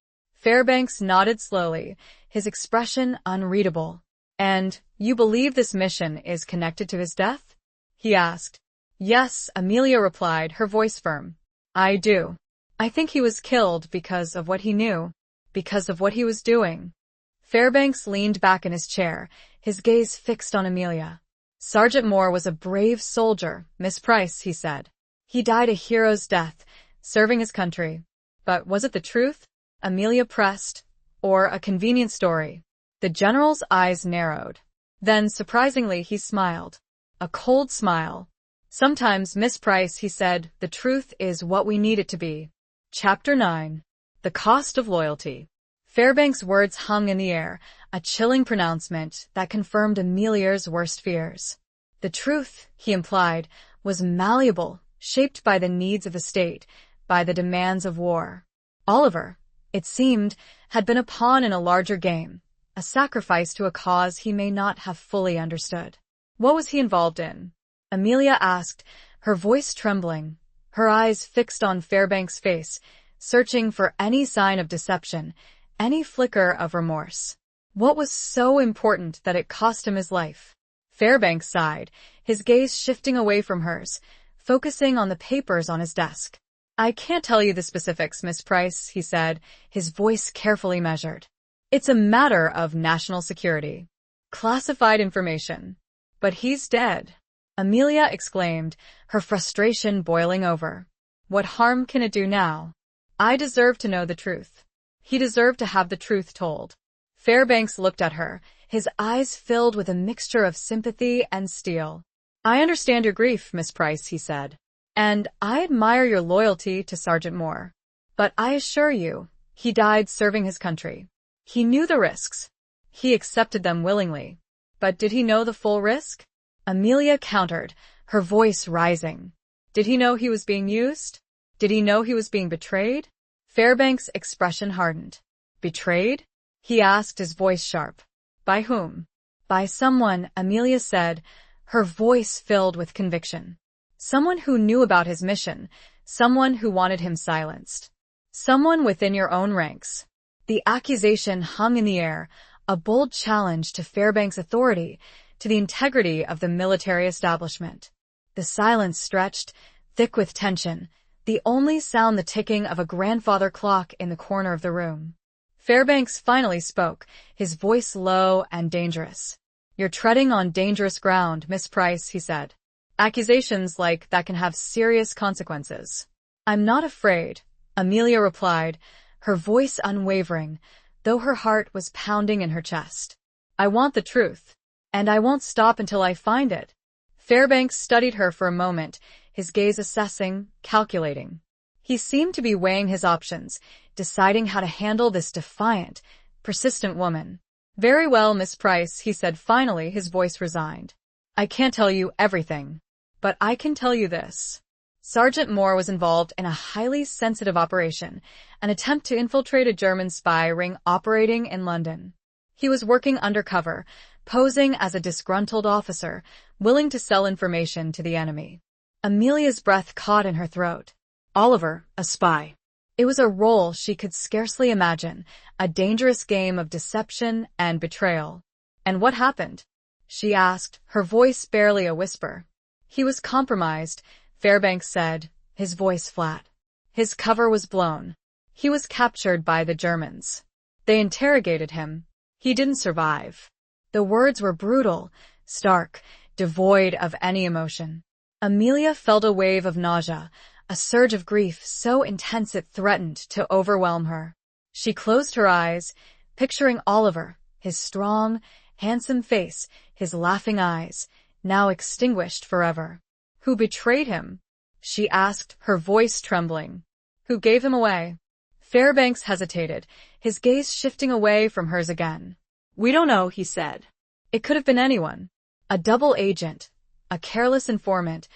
Fairbanks nodded slowly, his expression unreadable. And you believe this mission is connected to his death? He asked. Yes, Amelia replied, her voice firm. I do. I think he was killed because of what he knew, because of what he was doing. Fairbanks leaned back in his chair, his gaze fixed on Amelia. Sergeant Moore was a brave soldier, Miss Price, he said. He died a hero's death, serving his country. But was it the truth? Amelia pressed. Or a convenient story? The general's eyes narrowed. Then, surprisingly, he smiled. A cold smile. Sometimes, Miss Price, he said, the truth is what we need it to be. Chapter 9. The Cost of Loyalty. Fairbanks' words hung in the air, a chilling pronouncement that confirmed Amelia's worst fears. The truth, he implied, was malleable, shaped by the needs of the state, by the demands of war. Oliver, it seemed, had been a pawn in a larger game, a sacrifice to a cause he may not have fully understood. What was he involved in? Amelia asked, her voice trembling, her eyes fixed on Fairbanks' face, searching for any sign of deception, any flicker of remorse. What was so important that it cost him his life? Fairbanks sighed, his gaze shifting away from hers, focusing on the papers on his desk. I can't tell you the specifics, Miss Price, he said, his voice carefully measured. It's a matter of national security. Classified information. But he's dead. Amelia exclaimed, her frustration boiling over. What harm can it do now? I deserve to know the truth. He deserved to have the truth told. Fairbanks looked at her, his eyes filled with a mixture of sympathy and steel. I understand your grief, Miss Price, he said. And I admire your loyalty to Sergeant Moore. But I assure you, he died serving his country. He knew the risks. He accepted them willingly. But did he know the full risk? Amelia countered, her voice rising. Did he know he was being used? Did he know he was being betrayed? Fairbanks' expression hardened. Betrayed? He asked, his voice sharp. By whom? By someone, Amelia said, her voice filled with conviction. Someone who knew about his mission, someone who wanted him silenced. Someone within your own ranks. The accusation hung in the air, a bold challenge to Fairbanks' authority, to the integrity of the military establishment. The silence stretched, thick with tension, the only sound the ticking of a grandfather clock in the corner of the room. Fairbanks finally spoke, his voice low and dangerous. You're treading on dangerous ground, Miss Price, he said. Accusations like that can have serious consequences. I'm not afraid, Amelia replied, her voice unwavering, though her heart was pounding in her chest. I want the truth, and I won't stop until I find it. Fairbanks studied her for a moment, his gaze assessing, calculating. He seemed to be weighing his options, deciding how to handle this defiant, persistent woman. Very well, Miss Price, he said finally, his voice resigned. I can't tell you everything, but I can tell you this. Sergeant Moore was involved in a highly sensitive operation, an attempt to infiltrate a German spy ring operating in London. He was working undercover, posing as a disgruntled officer, willing to sell information to the enemy. Amelia's breath caught in her throat. Oliver, a spy. It was a role she could scarcely imagine, a dangerous game of deception and betrayal. And what happened? She asked, her voice barely a whisper. He was compromised, Fairbanks said, his voice flat. His cover was blown. He was captured by the Germans. They interrogated him. He didn't survive. The words were brutal, stark, devoid of any emotion. Amelia felt a wave of nausea, a surge of grief so intense it threatened to overwhelm her. She closed her eyes, picturing Oliver, his strong, handsome face, his laughing eyes, now extinguished forever. Who betrayed him? She asked, her voice trembling. Who gave him away? Fairbanks hesitated, his gaze shifting away from hers again. We don't know, he said. It could have been anyone. A double agent, a careless informant,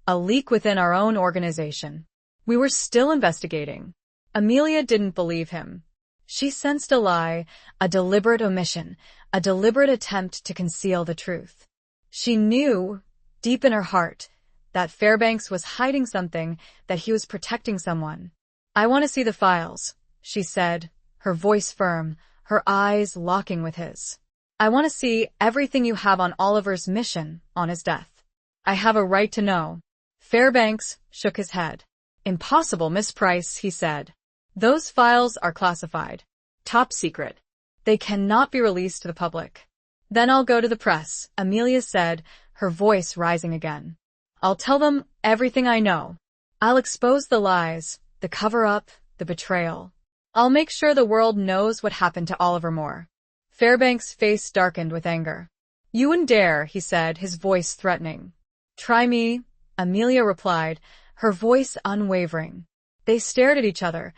a leak within our own organization. We were still investigating. Amelia didn't believe him. She sensed a lie, a deliberate omission, a deliberate attempt to conceal the truth. She knew, deep in her heart, that Fairbanks was hiding something, that he was protecting someone. I want to see the files, she said, her voice firm, her eyes locking with his. I want to see everything you have on Oliver's mission on his death. I have a right to know. Fairbanks shook his head. Impossible, Miss Price, he said. Those files are classified. Top secret. They cannot be released to the public. Then I'll go to the press, Amelia said, her voice rising again. I'll tell them everything I know. I'll expose the lies, the cover-up, the betrayal. I'll make sure the world knows what happened to Oliver Moore. Fairbanks' face darkened with anger. You wouldn't dare, he said, his voice threatening. Try me, Amelia replied, her voice unwavering. They stared at each other,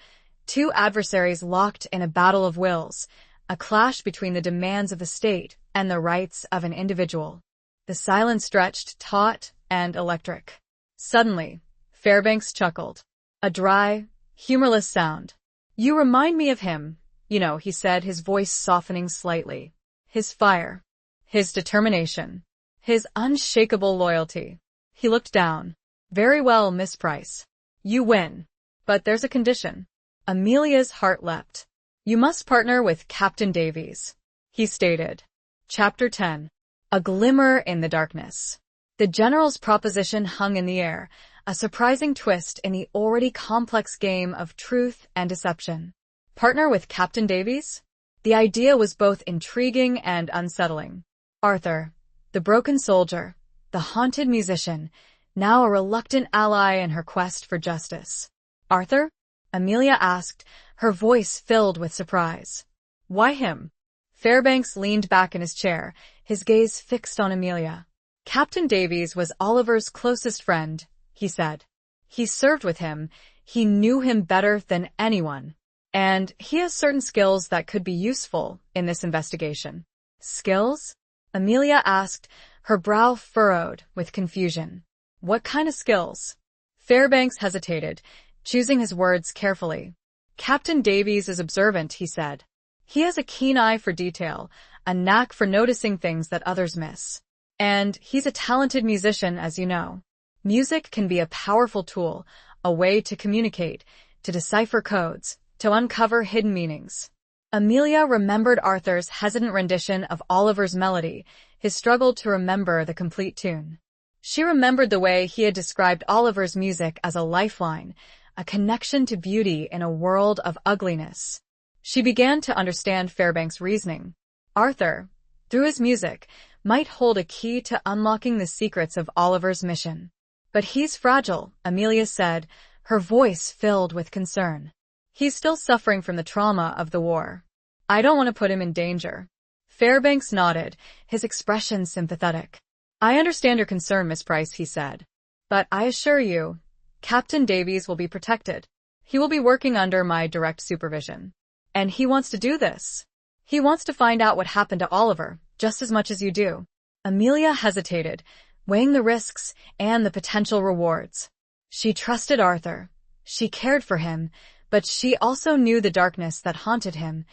two adversaries locked in a battle of wills, a clash between the demands of the state and the rights of an individual. The silence stretched, taut, and electric. Suddenly, Fairbanks chuckled. A dry, humorless sound. You remind me of him, he said, his voice softening slightly. His fire. His determination. His unshakable loyalty. He looked down. Very well, Miss Price. You win. But there's a condition. Amelia's heart leapt. You must partner with Captain Davies, he stated. Chapter 10. A glimmer in the darkness. The general's proposition hung in the air, a surprising twist in the already complex game of truth and deception. Partner with Captain Davies? The idea was both intriguing and unsettling. Arthur, the broken soldier, the haunted musician, now a reluctant ally in her quest for justice. Arthur? Amelia asked, her voice filled with surprise. Why him? Fairbanks leaned back in his chair, his gaze fixed on Amelia. Captain Davies was Oliver's closest friend, he said. He served with him, he knew him better than anyone, and he has certain skills that could be useful in this investigation. Skills? Amelia asked, her brow furrowed with confusion. What kind of skills? Fairbanks hesitated, choosing his words carefully. Captain Davies is observant, he said. He has a keen eye for detail, a knack for noticing things that others miss. And he's a talented musician, as you know. Music can be a powerful tool, a way to communicate, to decipher codes, to uncover hidden meanings. Amelia remembered Arthur's hesitant rendition of Oliver's melody, his struggle to remember the complete tune. She remembered the way he had described Oliver's music as a lifeline, a connection to beauty in a world of ugliness. She began to understand Fairbanks' reasoning. Arthur, through his music, might hold a key to unlocking the secrets of Oliver's mission. But he's fragile, Amelia said, her voice filled with concern. He's still suffering from the trauma of the war. I don't want to put him in danger. Fairbanks nodded, his expression sympathetic. I understand your concern, Miss Price, he said. But I assure you, Captain Davies will be protected. He will be working under my direct supervision. And he wants to do this. He wants to find out what happened to Oliver, just as much as you do. Amelia hesitated, weighing the risks and the potential rewards. She trusted Arthur. She cared for him, but she also knew the darkness that haunted him,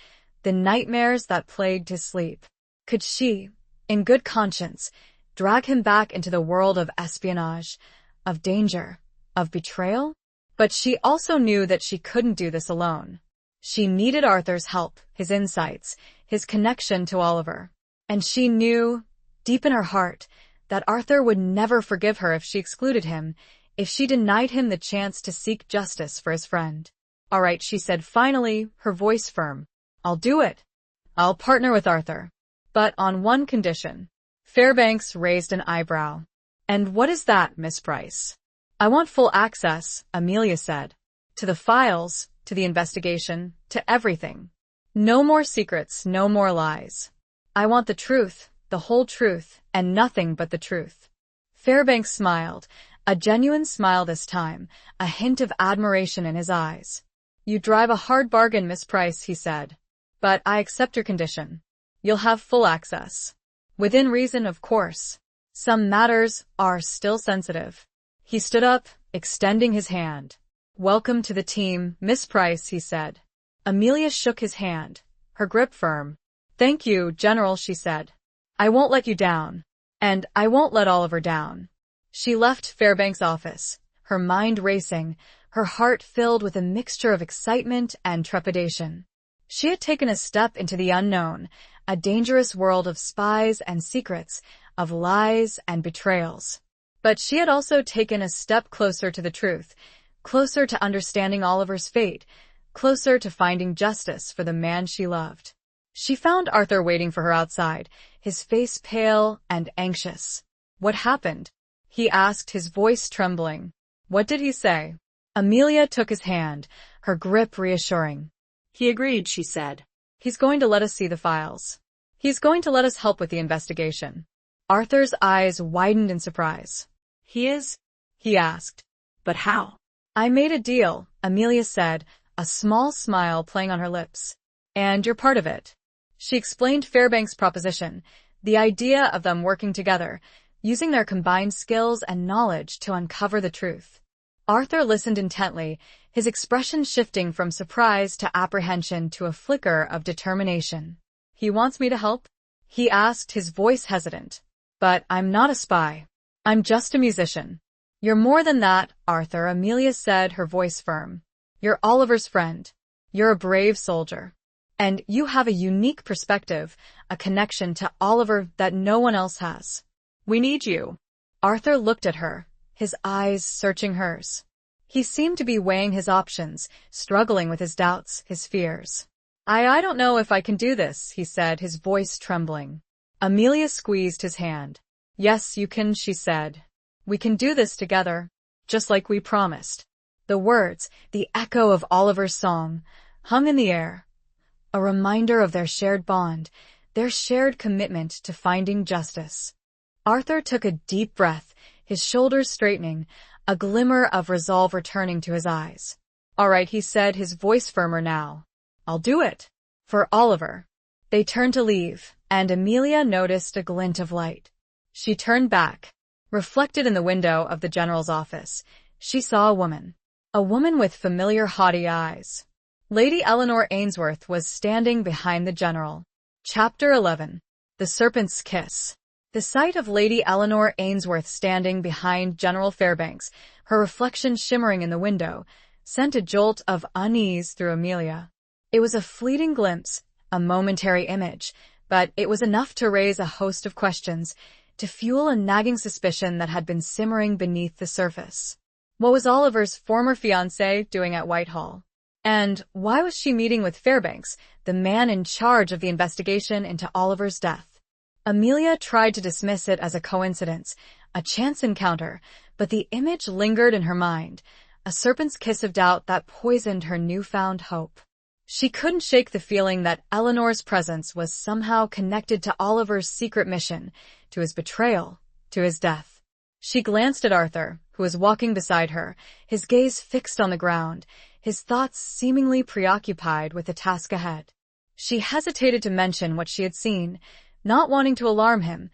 the nightmares that plagued his sleep. Could she, in good conscience, drag him back into the world of espionage, of danger, of betrayal? But she also knew that she couldn't do this alone. She needed Arthur's help, his insights, his connection to Oliver. And she knew, deep in her heart, that Arthur would never forgive her if she excluded him, if she denied him the chance to seek justice for his friend. All right, she said finally, her voice firm. I'll do it. I'll partner with Arthur. But on one condition. Fairbanks raised an eyebrow. And what is that, Miss Price? I want full access, Amelia said. To the files, to the investigation, to everything. No more secrets, no more lies. I want the truth, the whole truth, and nothing but the truth. Fairbanks smiled, a genuine smile this time, a hint of admiration in his eyes. You drive a hard bargain, Miss Price, he said. But I accept your condition. You'll have full access. Within reason, of course. Some matters are still sensitive. He stood up, extending his hand. Welcome to the team, Miss Price, he said. Amelia shook his hand, her grip firm. Thank you, General, she said. I won't let you down. And I won't let Oliver down. She left Fairbanks' office, her mind racing, her heart filled with a mixture of excitement and trepidation. She had taken a step into the unknown, a dangerous world of spies and secrets, of lies and betrayals. But she had also taken a step closer to the truth, closer to understanding Oliver's fate, closer to finding justice for the man she loved. She found Arthur waiting for her outside, his face pale and anxious. "What happened?" he asked, his voice trembling. "What did he say?" Amelia took his hand, her grip reassuring. He agreed, she said. "He's going to let us see the files. He's going to let us help with the investigation." Arthur's eyes widened in surprise. "He is?" he asked. "But how?" "I made a deal," Amelia said, a small smile playing on her lips. "And you're part of it." She explained Fairbanks' proposition, the idea of them working together, using their combined skills and knowledge to uncover the truth. Arthur listened intently, his expression shifting from surprise to apprehension to a flicker of determination. "He wants me to help?" he asked, his voice hesitant. "But I'm not a spy. I'm just a musician." "You're more than that, Arthur," Amelia said, her voice firm. "You're Oliver's friend. You're a brave soldier. And you have a unique perspective, a connection to Oliver that no one else has. We need you." Arthur looked at her, his eyes searching hers. He seemed to be weighing his options, struggling with his doubts, his fears. I don't know if I can do this," he said, his voice trembling. Amelia squeezed his hand. "Yes, you can," she said. "We can do this together, just like we promised." The words, the echo of Oliver's song, hung in the air, a reminder of their shared bond, their shared commitment to finding justice. Arthur took a deep breath, his shoulders straightening, a glimmer of resolve returning to his eyes. "All right," he said, his voice firmer now. "I'll do it. For Oliver." They turned to leave, and Amelia noticed a glint of light. She turned back. Reflected in the window of the general's office, she saw a woman with familiar haughty eyes. Lady Eleanor Ainsworth was standing behind the general. Chapter 11. The Serpent's Kiss. The sight of Lady Eleanor Ainsworth standing behind General Fairbanks, her reflection shimmering in the window, sent a jolt of unease through Amelia. It was a fleeting glimpse, a momentary image, but it was enough to raise a host of questions, to fuel a nagging suspicion that had been simmering beneath the surface. What was Oliver's former fiancé doing at Whitehall? And why was she meeting with Fairbanks, the man in charge of the investigation into Oliver's death? Amelia tried to dismiss it as a coincidence, a chance encounter, but the image lingered in her mind, a serpent's kiss of doubt that poisoned her newfound hope. She couldn't shake the feeling that Eleanor's presence was somehow connected to Oliver's secret mission, to his betrayal, to his death. She glanced at Arthur, who was walking beside her, his gaze fixed on the ground, his thoughts seemingly preoccupied with the task ahead. She hesitated to mention what she had seen, not wanting to alarm him,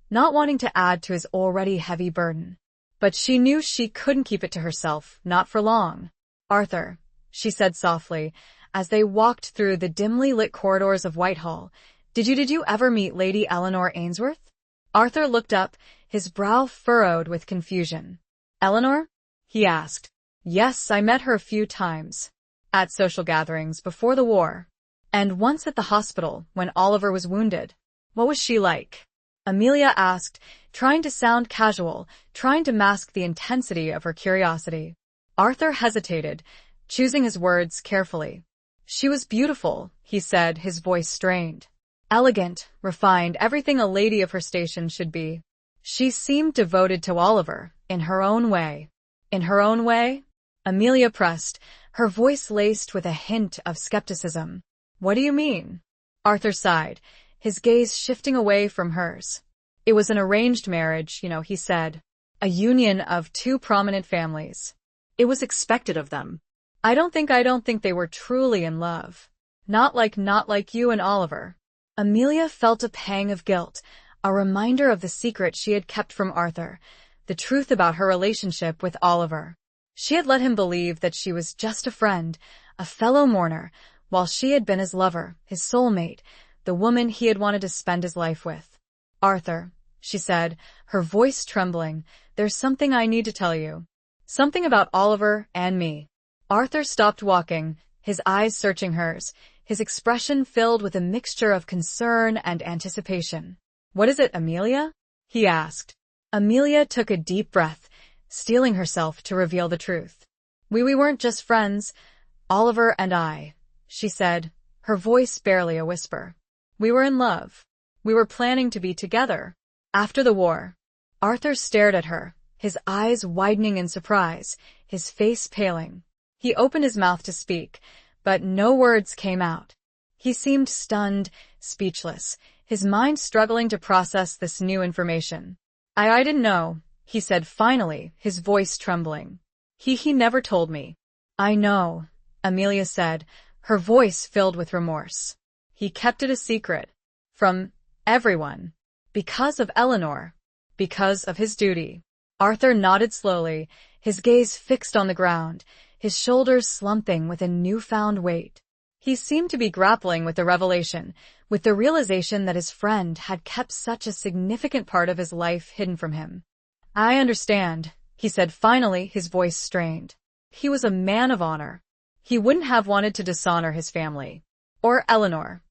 not wanting to add to his already heavy burden. But she knew she couldn't keep it to herself, not for long. "Arthur," she said softly, as they walked through the dimly lit corridors of Whitehall, did you ever meet Lady Eleanor Ainsworth?" Arthur looked up, his brow furrowed with confusion. "Eleanor?" he asked. "Yes, I met her a few times. At social gatherings before the war. And once at the hospital when Oliver was wounded." "What was she like?" Amelia asked, trying to sound casual, trying to mask the intensity of her curiosity. Arthur hesitated, choosing his words carefully. "She was beautiful," he said, his voice strained. "Elegant, refined, everything a lady of her station should be. She seemed devoted to Oliver, in her own way." "In her own way?" Amelia pressed, her voice laced with a hint of skepticism. "What do you mean?" Arthur sighed, his gaze shifting away from hers. "It was an arranged marriage, he said. A union of two prominent families. It was expected of them. I don't think they were truly in love. Not like you and Oliver." Amelia felt a pang of guilt, a reminder of the secret she had kept from Arthur, the truth about her relationship with Oliver. She had let him believe that she was just a friend, a fellow mourner, while she had been his lover, his soulmate, the woman he had wanted to spend his life with. "Arthur," she said, her voice trembling, "there's something I need to tell you. Something about Oliver and me." Arthur stopped walking, his eyes searching hers, his expression filled with a mixture of concern and anticipation. "What is it, Amelia?" he asked. Amelia took a deep breath, steeling herself to reveal the truth. We weren't just friends, Oliver and I," she said, her voice barely a whisper. "We were in love. We were planning to be together. After the war." Arthur stared at her, his eyes widening in surprise, his face paling. He opened his mouth to speak, but no words came out. He seemed stunned, speechless, his mind struggling to process this new information. I didn't know," he said finally, his voice trembling. He never told me." "I know," Amelia said, her voice filled with remorse. "He kept it a secret. From everyone. Because of Eleanor. Because of his duty." Arthur nodded slowly, his gaze fixed on the ground, his shoulders slumping with a newfound weight. He seemed to be grappling with the revelation, with the realization that his friend had kept such a significant part of his life hidden from him. "I understand," he said finally, his voice strained. He was a man of honor. He wouldn't have wanted to dishonor his family. Or Eleanor.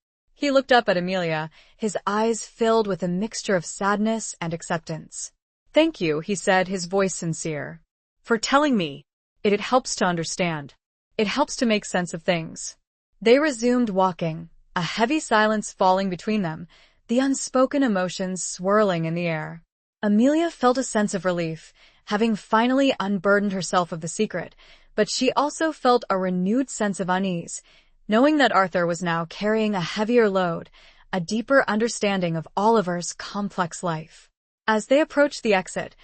He looked up at Amelia, his eyes filled with a mixture of sadness and acceptance. "Thank you," he said, his voice sincere. "For telling me. It helps to understand. It helps to make sense of things." They resumed walking, a heavy silence falling between them, the unspoken emotions swirling in the air. Amelia felt a sense of relief, having finally unburdened herself of the secret, but she also felt a renewed sense of unease, knowing that Arthur was now carrying a heavier load, a deeper understanding of Oliver's complex life. As they approached the exit,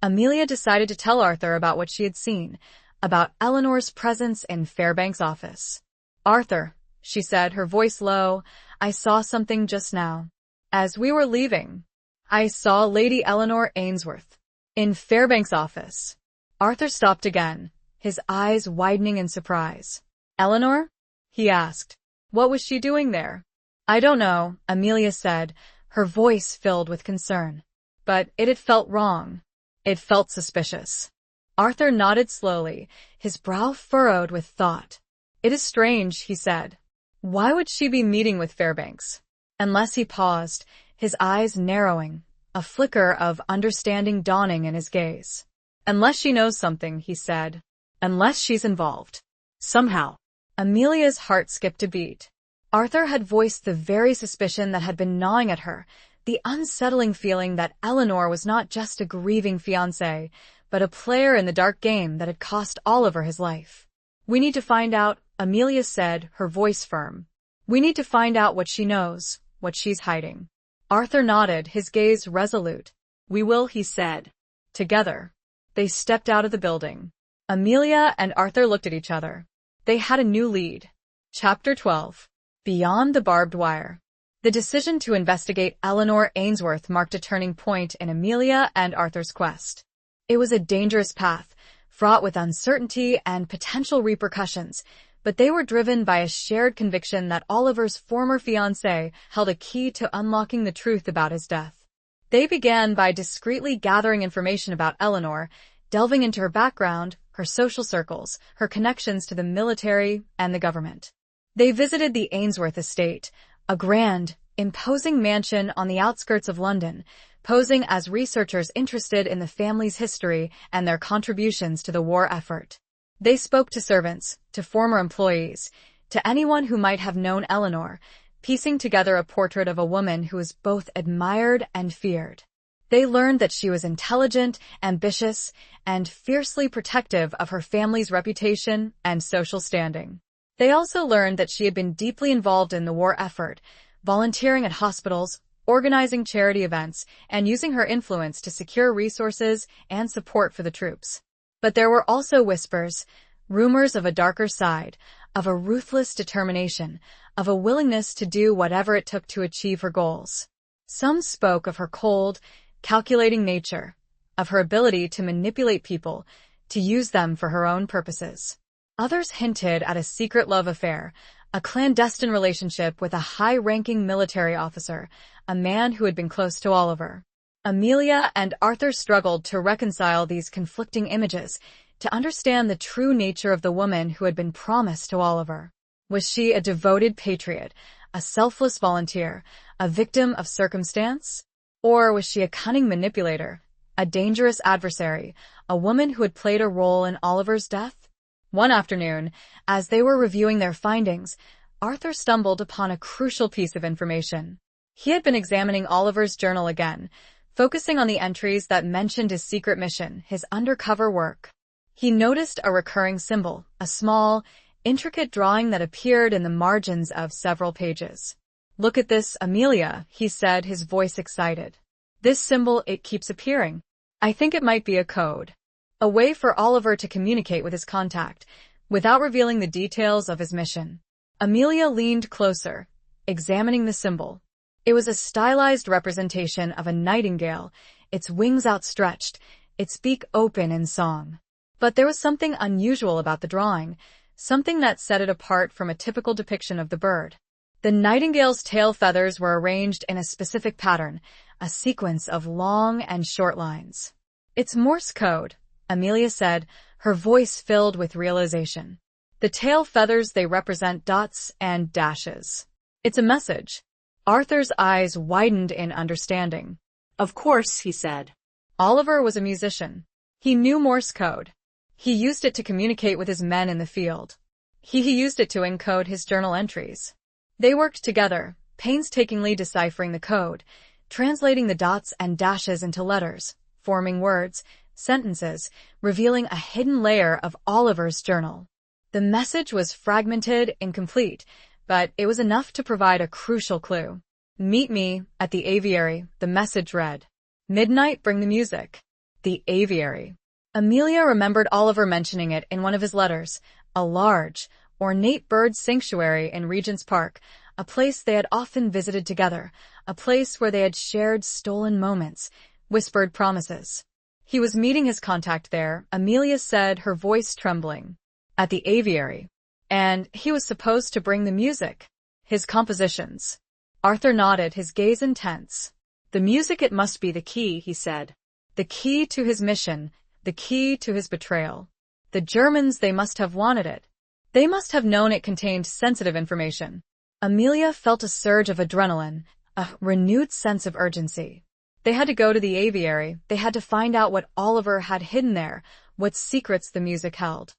Amelia decided to tell Arthur about what she had seen, about Eleanor's presence in Fairbank's office. "Arthur," she said, her voice low, "I saw something just now. As we were leaving, I saw Lady Eleanor Ainsworth in Fairbank's office." Arthur stopped again, his eyes widening in surprise. "Eleanor?" he asked. "What was she doing there?" "I don't know," Amelia said, her voice filled with concern. "But it had felt wrong. It felt suspicious." Arthur nodded slowly, his brow furrowed with thought. "It is strange," he said. "Why would she be meeting with Fairbanks?" Unless he paused, his eyes narrowing, a flicker of understanding dawning in his gaze. "Unless she knows something," he said. "Unless she's involved. Somehow." Amelia's heart skipped a beat. Arthur had voiced the very suspicion that had been gnawing at her, the unsettling feeling that Eleanor was not just a grieving fiancée, but a player in the dark game that had cost Oliver his life. "We need to find out," Amelia said, her voice firm. "We need to find out what she knows, what she's hiding." Arthur nodded, his gaze resolute. "We will," he said. Together, they stepped out of the building. Amelia and Arthur looked at each other. They had a new lead. Chapter 12. Beyond the Barbed Wire. The decision to investigate Eleanor Ainsworth marked a turning point in Amelia and Arthur's quest. It was a dangerous path, fraught with uncertainty and potential repercussions, but they were driven by a shared conviction that Oliver's former fiancée held a key to unlocking the truth about his death. They began by discreetly gathering information about Eleanor, delving into her background, her social circles, her connections to the military and the government. They visited the Ainsworth estate, a grand, imposing mansion on the outskirts of London, posing as researchers interested in the family's history and their contributions to the war effort. They spoke to servants, to former employees, to anyone who might have known Eleanor, piecing together a portrait of a woman who was both admired and feared. They learned that she was intelligent, ambitious, and fiercely protective of her family's reputation and social standing. They also learned that she had been deeply involved in the war effort, volunteering at hospitals, organizing charity events, and using her influence to secure resources and support for the troops. But there were also whispers, rumors of a darker side, of a ruthless determination, of a willingness to do whatever it took to achieve her goals. Some spoke of her cold, calculating nature, of her ability to manipulate people, to use them for her own purposes. Others hinted at a secret love affair, a clandestine relationship with a high-ranking military officer, a man who had been close to Oliver. Amelia and Arthur struggled to reconcile these conflicting images, to understand the true nature of the woman who had been promised to Oliver. Was she a devoted patriot, a selfless volunteer, a victim of circumstance? Or was she a cunning manipulator, a dangerous adversary, a woman who had played a role in Oliver's death? One afternoon, as they were reviewing their findings, Arthur stumbled upon a crucial piece of information. He had been examining Oliver's journal again, focusing on the entries that mentioned his secret mission, his undercover work. He noticed a recurring symbol, a small, intricate drawing that appeared in the margins of several pages. "Look at this, Amelia," he said, his voice excited. "This symbol, it keeps appearing. I think it might be a code. A way for Oliver to communicate with his contact, without revealing the details of his mission." Amelia leaned closer, examining the symbol. It was a stylized representation of a nightingale, its wings outstretched, its beak open in song. But there was something unusual about the drawing, something that set it apart from a typical depiction of the bird. The nightingale's tail feathers were arranged in a specific pattern, a sequence of long and short lines. "It's Morse code," Amelia said, her voice filled with realization. "The tail feathers, they represent dots and dashes. It's a message." Arthur's eyes widened in understanding. "Of course," he said. Oliver was a musician. He knew Morse code. He used it to communicate with his men in the field. He used it to encode his journal entries. They worked together, painstakingly deciphering the code, translating the dots and dashes into letters, forming words, sentences, revealing a hidden layer of Oliver's journal. The message was fragmented, incomplete, but it was enough to provide a crucial clue. "Meet me at the aviary," the message read. "Midnight, bring the music." The aviary. Amelia remembered Oliver mentioning it in one of his letters, a large, ornate bird sanctuary in Regent's Park, a place they had often visited together, a place where they had shared stolen moments, whispered promises. He was meeting his contact there, Amelia said, her voice trembling. At the aviary. And he was supposed to bring the music. His compositions. Arthur nodded, his gaze intense. "The music, it must be the key," he said. "The key to his mission, the key to his betrayal. The Germans, they must have wanted it. They must have known it contained sensitive information." Amelia felt a surge of adrenaline, a renewed sense of urgency. They had to go to the aviary. They had to find out what Oliver had hidden there, what secrets the music held.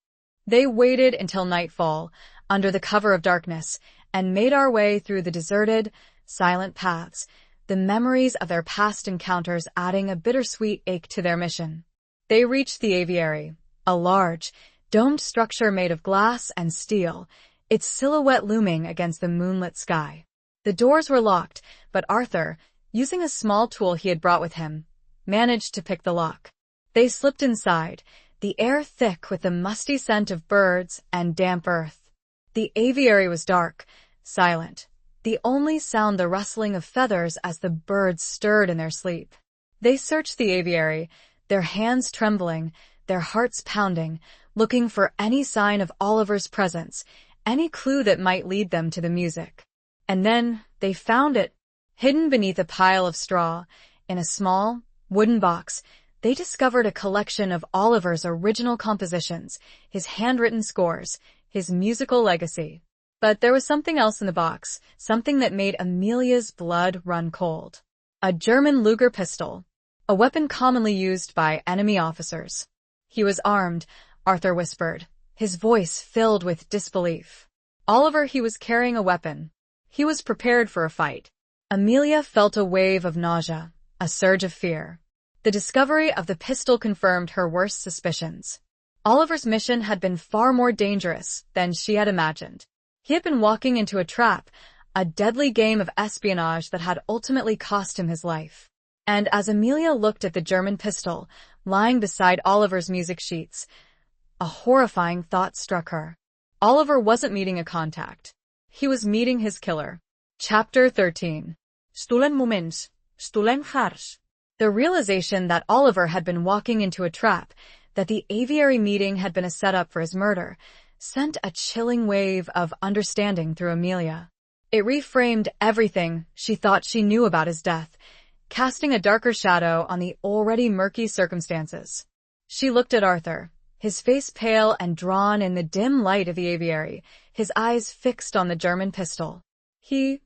They waited until nightfall, under the cover of darkness, and made our way through the deserted, silent paths, the memories of their past encounters adding a bittersweet ache to their mission. They reached the aviary, a large, domed structure made of glass and steel, its silhouette looming against the moonlit sky. The doors were locked, but Arthur, using a small tool he had brought with him, managed to pick the lock. They slipped inside, the air thick with the musty scent of birds and damp earth. The aviary was dark, silent, the only sound the rustling of feathers as the birds stirred in their sleep. They searched the aviary, their hands trembling, their hearts pounding, looking for any sign of Oliver's presence, any clue that might lead them to the music. And then they found it, hidden beneath a pile of straw, in a small, wooden box. They discovered a collection of Oliver's original compositions, his handwritten scores, his musical legacy. But there was something else in the box, something that made Amelia's blood run cold. A German Luger pistol, a weapon commonly used by enemy officers. "He was armed," Arthur whispered, his voice filled with disbelief. "Oliver, he was carrying a weapon. He was prepared for a fight." Amelia felt a wave of nausea, a surge of fear. The discovery of the pistol confirmed her worst suspicions. Oliver's mission had been far more dangerous than she had imagined. He had been walking into a trap, a deadly game of espionage that had ultimately cost him his life. And as Amelia looked at the German pistol, lying beside Oliver's music sheets, a horrifying thought struck her. Oliver wasn't meeting a contact. He was meeting his killer. Chapter 13. Stolen moments, stolen hearts. The realization that Oliver had been walking into a trap, that the aviary meeting had been a setup for his murder, sent a chilling wave of understanding through Amelia. It reframed everything she thought she knew about his death, casting a darker shadow on the already murky circumstances. She looked at Arthur, his face pale and drawn in the dim light of the aviary, his eyes fixed on the German pistol. He,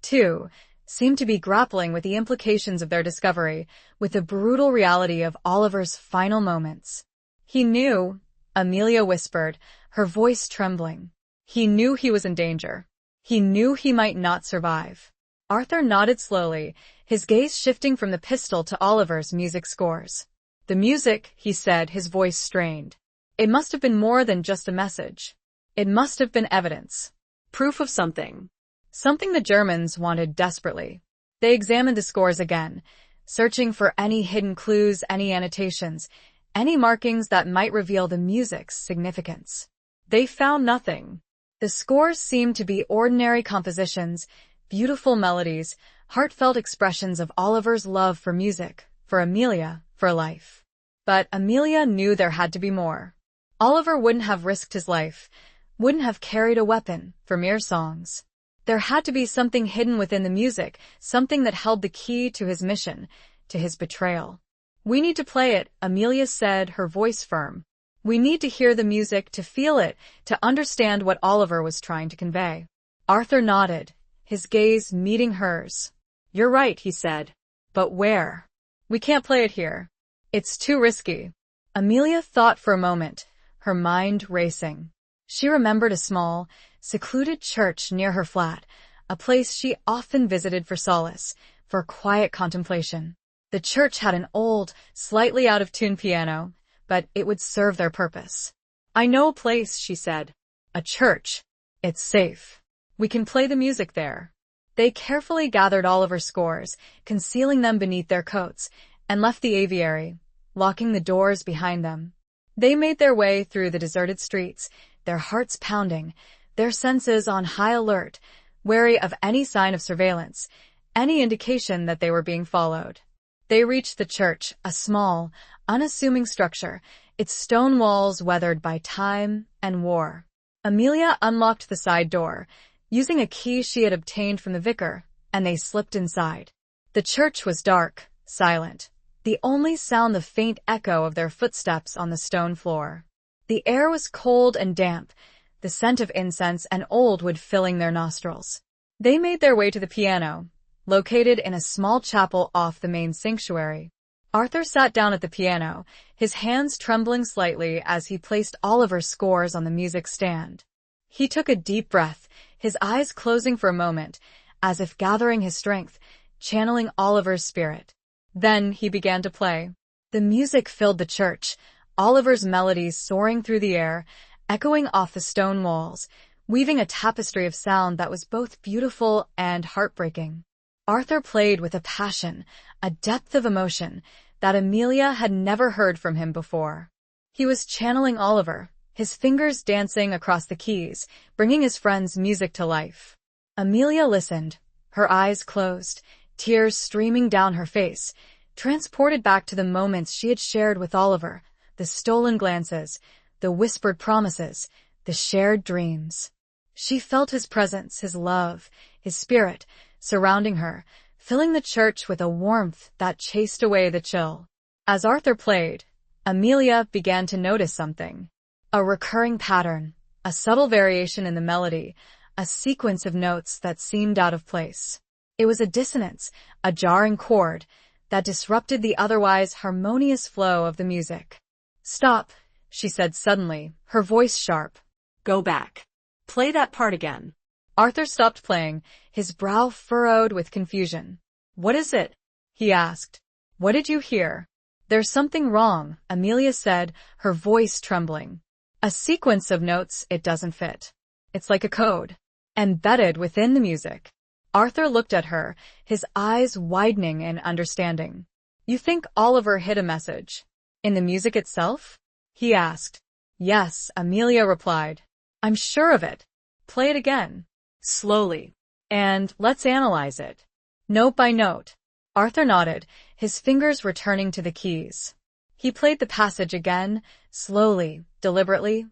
too, seemed to be grappling with the implications of their discovery, with the brutal reality of Oliver's final moments. He knew, Amelia whispered, her voice trembling. He knew he was in danger. He knew he might not survive. Arthur nodded slowly, his gaze shifting from the pistol to Oliver's music scores. The music, he said, his voice strained. It must have been more than just a message. It must have been evidence. Proof of something. Something the Germans wanted desperately. They examined the scores again, searching for any hidden clues, any annotations, any markings that might reveal the music's significance. They found nothing. The scores seemed to be ordinary compositions, beautiful melodies, heartfelt expressions of Oliver's love for music, for Amelia, for life. But Amelia knew there had to be more. Oliver wouldn't have risked his life, wouldn't have carried a weapon for mere songs. There had to be something hidden within the music, something that held the key to his mission, to his betrayal. We need to play it, Amelia said, her voice firm. We need to hear the music, to feel it, to understand what Oliver was trying to convey. Arthur nodded, his gaze meeting hers. You're right, he said. But where? We can't play it here. It's too risky. Amelia thought for a moment, her mind racing. She remembered a small, secluded church near her flat, a place she often visited for solace, for quiet contemplation. The church had an old, slightly out-of-tune piano, but it would serve their purpose. I know a place, she said. A church. It's safe. We can play the music there. They carefully gathered Oliver's scores, concealing them beneath their coats, and left the aviary, locking the doors behind them. They made their way through the deserted streets, their hearts pounding, their senses on high alert, wary of any sign of surveillance, any indication that they were being followed. They reached the church, a small, unassuming structure, its stone walls weathered by time and war. Amelia unlocked the side door, using a key she had obtained from the vicar, and they slipped inside. The church was dark, silent, the only sound the faint echo of their footsteps on the stone floor. The air was cold and damp, the scent of incense and old wood filling their nostrils. They made their way to the piano, located in a small chapel off the main sanctuary. Arthur sat down at the piano, his hands trembling slightly as he placed Oliver's scores on the music stand. He took a deep breath, his eyes closing for a moment, as if gathering his strength, channeling Oliver's spirit. Then he began to play. The music filled the church, Oliver's melodies soaring through the air, echoing off the stone walls, weaving a tapestry of sound that was both beautiful and heartbreaking. Arthur played with a passion, a depth of emotion, that Amelia had never heard from him before. He was channeling Oliver, his fingers dancing across the keys, bringing his friend's music to life. Amelia listened, her eyes closed, tears streaming down her face, transported back to the moments she had shared with Oliver, the stolen glances, the whispered promises, the shared dreams. She felt his presence, his love, his spirit, surrounding her, filling the church with a warmth that chased away the chill. As Arthur played, Amelia began to notice something. A recurring pattern, a subtle variation in the melody, a sequence of notes that seemed out of place. It was a dissonance, a jarring chord, that disrupted the otherwise harmonious flow of the music. Stop, she said suddenly, her voice sharp. Go back. Play that part again. Arthur stopped playing, his brow furrowed with confusion. What is it? He asked. What did you hear? There's something wrong, Amelia said, her voice trembling. A sequence of notes, it doesn't fit. It's like a code, embedded within the music. Arthur looked at her, his eyes widening in understanding. You think Oliver hid a message? In the music itself? He asked. Yes, Amelia replied. I'm sure of it. Play it again. Slowly. And let's analyze it. Note by note. Arthur nodded, his fingers returning to the keys. He played the passage again, slowly, deliberately,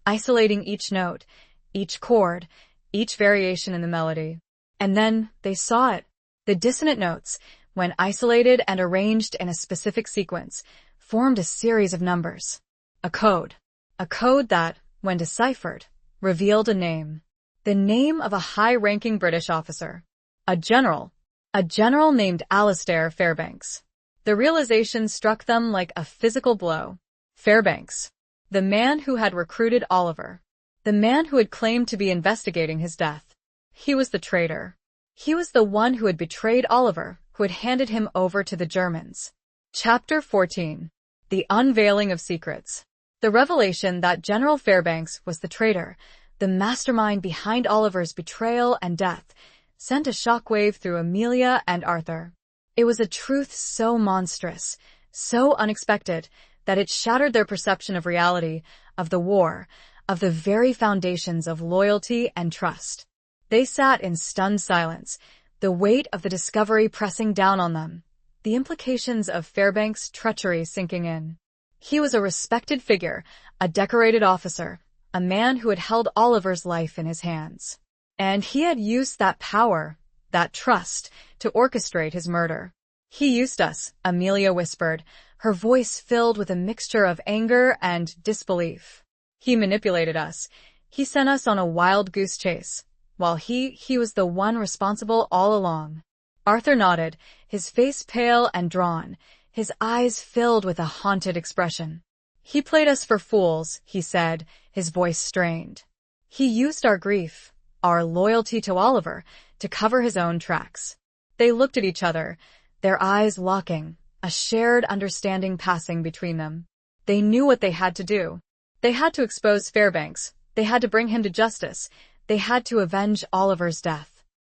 isolating each note, each chord, each variation in the melody. And then they saw it. The dissonant notes, when isolated and arranged in a specific sequence, formed a series of numbers. A code. A code that, when deciphered, revealed a name. The name of a high-ranking British officer. A general. A general named Alistair Fairbanks. The realization struck them like a physical blow. Fairbanks. The man who had recruited Oliver. The man who had claimed to be investigating his death. He was the traitor. He was the one who had betrayed Oliver, who had handed him over to the Germans. Chapter 14. The Unveiling of Secrets. The revelation that General Fairbanks was the traitor, the mastermind behind Oliver's betrayal and death, sent a shockwave through Amelia and Arthur. It was a truth so monstrous, so unexpected, that it shattered their perception of reality, of the war, of the very foundations of loyalty and trust. They sat in stunned silence, the weight of the discovery pressing down on them, the implications of Fairbanks' treachery sinking in. He was a respected figure, a decorated officer, a man who had held Oliver's life in his hands. And he had used that power, that trust, to orchestrate his murder. He used us, Amelia whispered, her voice filled with a mixture of anger and disbelief. He manipulated us. He sent us on a wild goose chase, while he was the one responsible all along. Arthur nodded, his face pale and drawn, his eyes filled with a haunted expression. He played us for fools, he said, his voice strained. He used our grief, our loyalty to Oliver, to cover his own tracks. They looked at each other, their eyes locking, a shared understanding passing between them. They knew what they had to do. They had to expose Fairbanks. They had to bring him to justice. They had to avenge Oliver's death.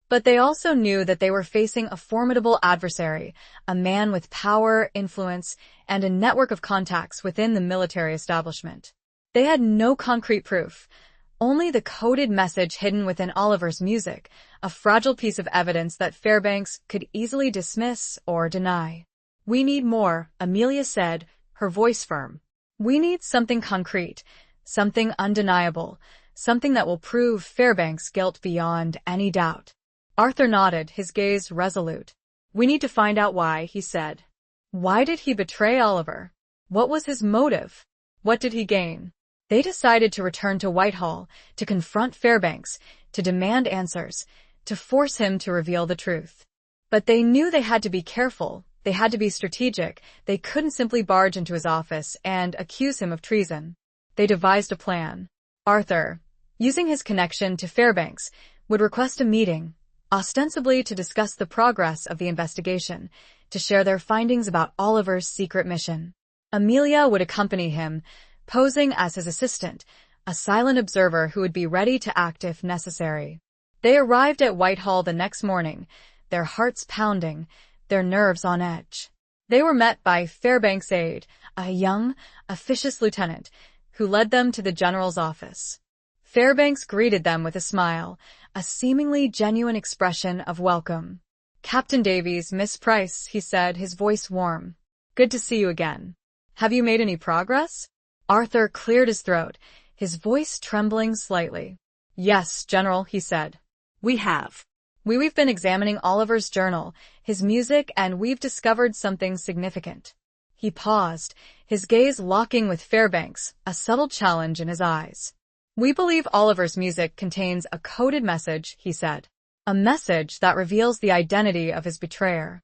But they also knew that they were facing a formidable adversary, a man with power, influence, and a network of contacts within the military establishment. They had no concrete proof, only the coded message hidden within Oliver's music, a fragile piece of evidence that Fairbanks could easily dismiss or deny. "We need more," Amelia said, her voice firm. "We need something concrete, something undeniable, something that will prove Fairbanks' guilt beyond any doubt." Arthur nodded, his gaze resolute. "We need to find out why," he said. Why did he betray Oliver? What was his motive? What did he gain? They decided to return to Whitehall, to confront Fairbanks, to demand answers, to force him to reveal the truth. But they knew they had to be careful, they had to be strategic, they couldn't simply barge into his office and accuse him of treason. They devised a plan. Arthur, using his connection to Fairbanks, would request a meeting, ostensibly to discuss the progress of the investigation, to share their findings about Oliver's secret mission. Amelia would accompany him, posing as his assistant, a silent observer who would be ready to act if necessary. They arrived at Whitehall the next morning, their hearts pounding, their nerves on edge. They were met by Fairbanks' aide, a young, officious lieutenant, who led them to the general's office. Fairbanks greeted them with a smile, a seemingly genuine expression of welcome. "Captain Davies, Miss Price," he said, his voice warm. "Good to see you again. Have you made any progress?" Arthur cleared his throat, his voice trembling slightly. "Yes, General," he said. "We have. We've been examining Oliver's journal, his music, and we've discovered something significant." He paused, his gaze locking with Fairbanks, a subtle challenge in his eyes. "We believe Oliver's music contains a coded message," he said. "A message that reveals the identity of his betrayer."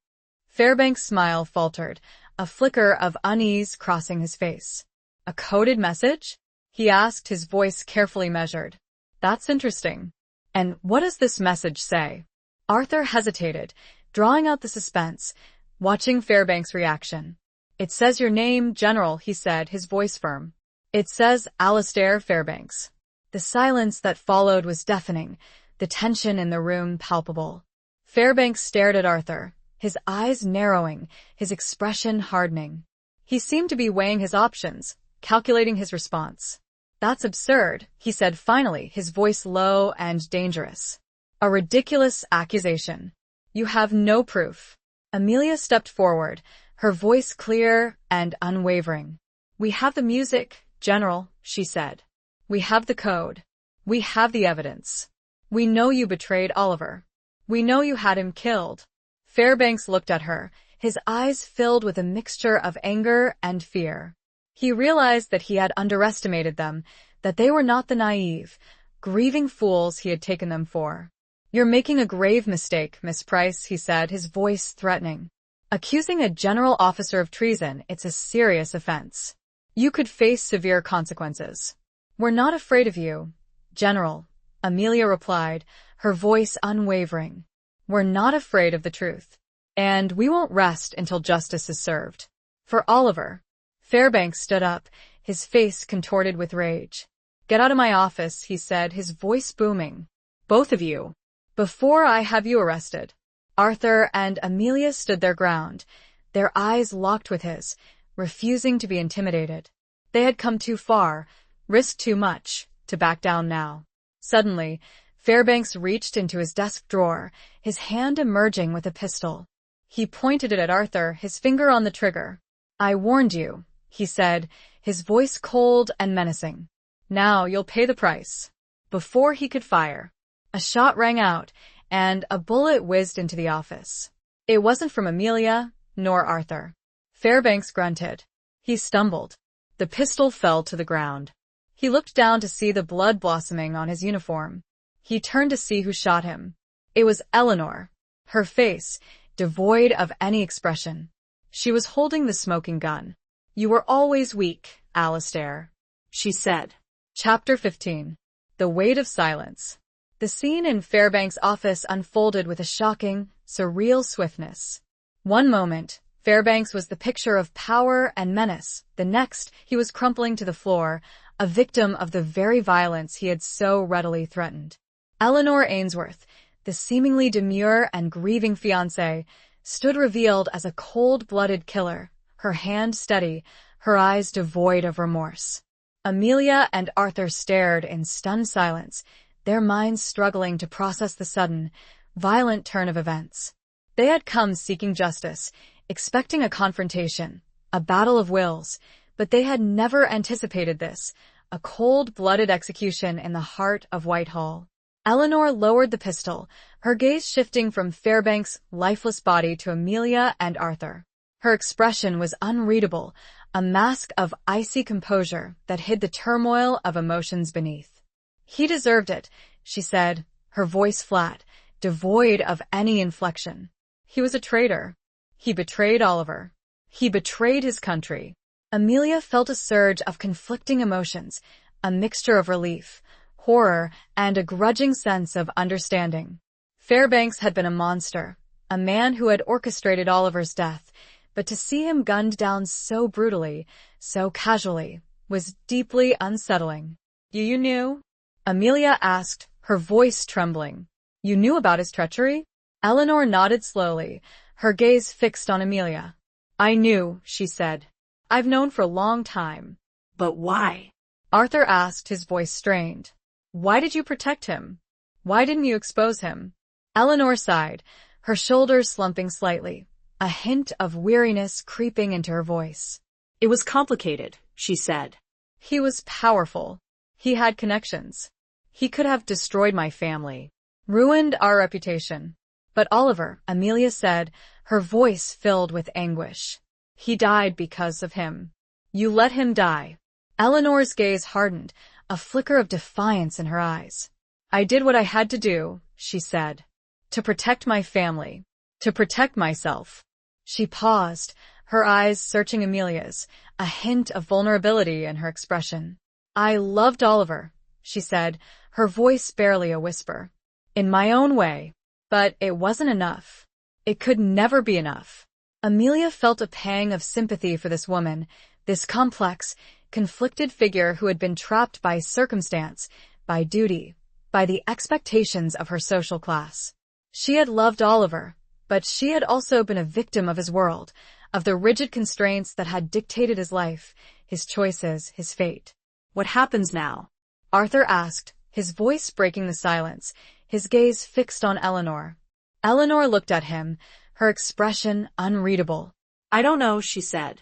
Fairbanks' smile faltered, a flicker of unease crossing his face. "A coded message?" he asked, his voice carefully measured. "That's interesting. And what does this message say?" Arthur hesitated, drawing out the suspense, watching Fairbanks' reaction. "It says your name, General," he said, his voice firm. "It says Alistair Fairbanks." The silence that followed was deafening, the tension in the room palpable. Fairbanks stared at Arthur, his eyes narrowing, his expression hardening. He seemed to be weighing his options, calculating his response. "That's absurd," he said finally, his voice low and dangerous. "A ridiculous accusation. You have no proof." Amelia stepped forward, her voice clear and unwavering. "We have the music, General," she said. "We have the code. We have the evidence. We know you betrayed Oliver. We know you had him killed." Fairbanks looked at her, his eyes filled with a mixture of anger and fear. He realized that he had underestimated them, that they were not the naive, grieving fools he had taken them for. "You're making a grave mistake, Miss Price," he said, his voice threatening. "Accusing a general officer of treason, it's a serious offense. You could face severe consequences." "We're not afraid of you, General," Amelia replied, her voice unwavering. "We're not afraid of the truth. And we won't rest until justice is served. For Oliver." Fairbanks stood up, his face contorted with rage. "Get out of my office," he said, his voice booming. Both of you. "Before I have you arrested." Arthur and Amelia stood their ground, their eyes locked with his, refusing to be intimidated. They had come too far, risked too much, to back down now. Suddenly, Fairbanks reached into his desk drawer, his hand emerging with a pistol. He pointed it at Arthur, his finger on the trigger. "I warned you," he said, his voice cold and menacing. "Now you'll pay the price." Before he could fire, a shot rang out, and a bullet whizzed into the office. It wasn't from Amelia, nor Arthur. Fairbanks grunted. He stumbled. The pistol fell to the ground. He looked down to see the blood blossoming on his uniform. He turned to see who shot him. It was Eleanor, her face devoid of any expression. She was holding the smoking gun. "You were always weak, Alistair," she said. Chapter 15. The Weight of Silence. The scene in Fairbanks' office unfolded with a shocking, surreal swiftness. One moment, Fairbanks was the picture of power and menace. The next, he was crumpling to the floor, a victim of the very violence he had so readily threatened. Eleanor Ainsworth, the seemingly demure and grieving fiancée, stood revealed as a cold-blooded killer, her hand steady, her eyes devoid of remorse. Amelia and Arthur stared in stunned silence, their minds struggling to process the sudden, violent turn of events. They had come seeking justice, expecting a confrontation, a battle of wills, but they had never anticipated this, a cold-blooded execution in the heart of Whitehall. Eleanor lowered the pistol, her gaze shifting from Fairbanks' lifeless body to Amelia and Arthur. Her expression was unreadable, a mask of icy composure that hid the turmoil of emotions beneath. "He deserved it," she said, her voice flat, devoid of any inflection. "He was a traitor. He betrayed Oliver. He betrayed his country." Amelia felt a surge of conflicting emotions, a mixture of relief, horror, and a grudging sense of understanding. Fairbanks had been a monster, a man who had orchestrated Oliver's death, but to see him gunned down so brutally, so casually, was deeply unsettling. You knew?" Amelia asked, her voice trembling. "You knew about his treachery?" Eleanor nodded slowly, her gaze fixed on Amelia. "I knew," she said. "I've known for a long time." "But why?" Arthur asked, his voice strained. "Why did you protect him? Why didn't you expose him?" Eleanor sighed, her shoulders slumping slightly, a hint of weariness creeping into her voice. "It was complicated," she said. "He was powerful. He had connections. He could have destroyed my family, ruined our reputation. But Oliver," Amelia said, her voice filled with anguish. "He died because of him. You let him die." Eleanor's gaze hardened, a flicker of defiance in her eyes. "I did what I had to do," she said. "To protect my family. To protect myself." She paused, her eyes searching Amelia's, a hint of vulnerability in her expression. "I loved Oliver," she said, her voice barely a whisper. "In my own way. But it wasn't enough. It could never be enough." Amelia felt a pang of sympathy for this woman, this complex, conflicted figure who had been trapped by circumstance, by duty, by the expectations of her social class. She had loved Oliver, but she had also been a victim of his world, of the rigid constraints that had dictated his life, his choices, his fate. "What happens now?" Arthur asked, his voice breaking the silence, his gaze fixed on Eleanor. Eleanor looked at him, her expression unreadable. "I don't know," she said.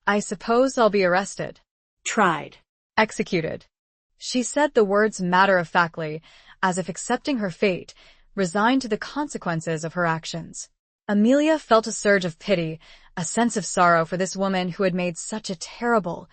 "I suppose I'll be arrested." "Tried." "Executed." She said the words matter-of-factly, as if accepting her fate, resigned to the consequences of her actions. Amelia felt a surge of pity, a sense of sorrow for this woman who had made such a terrible,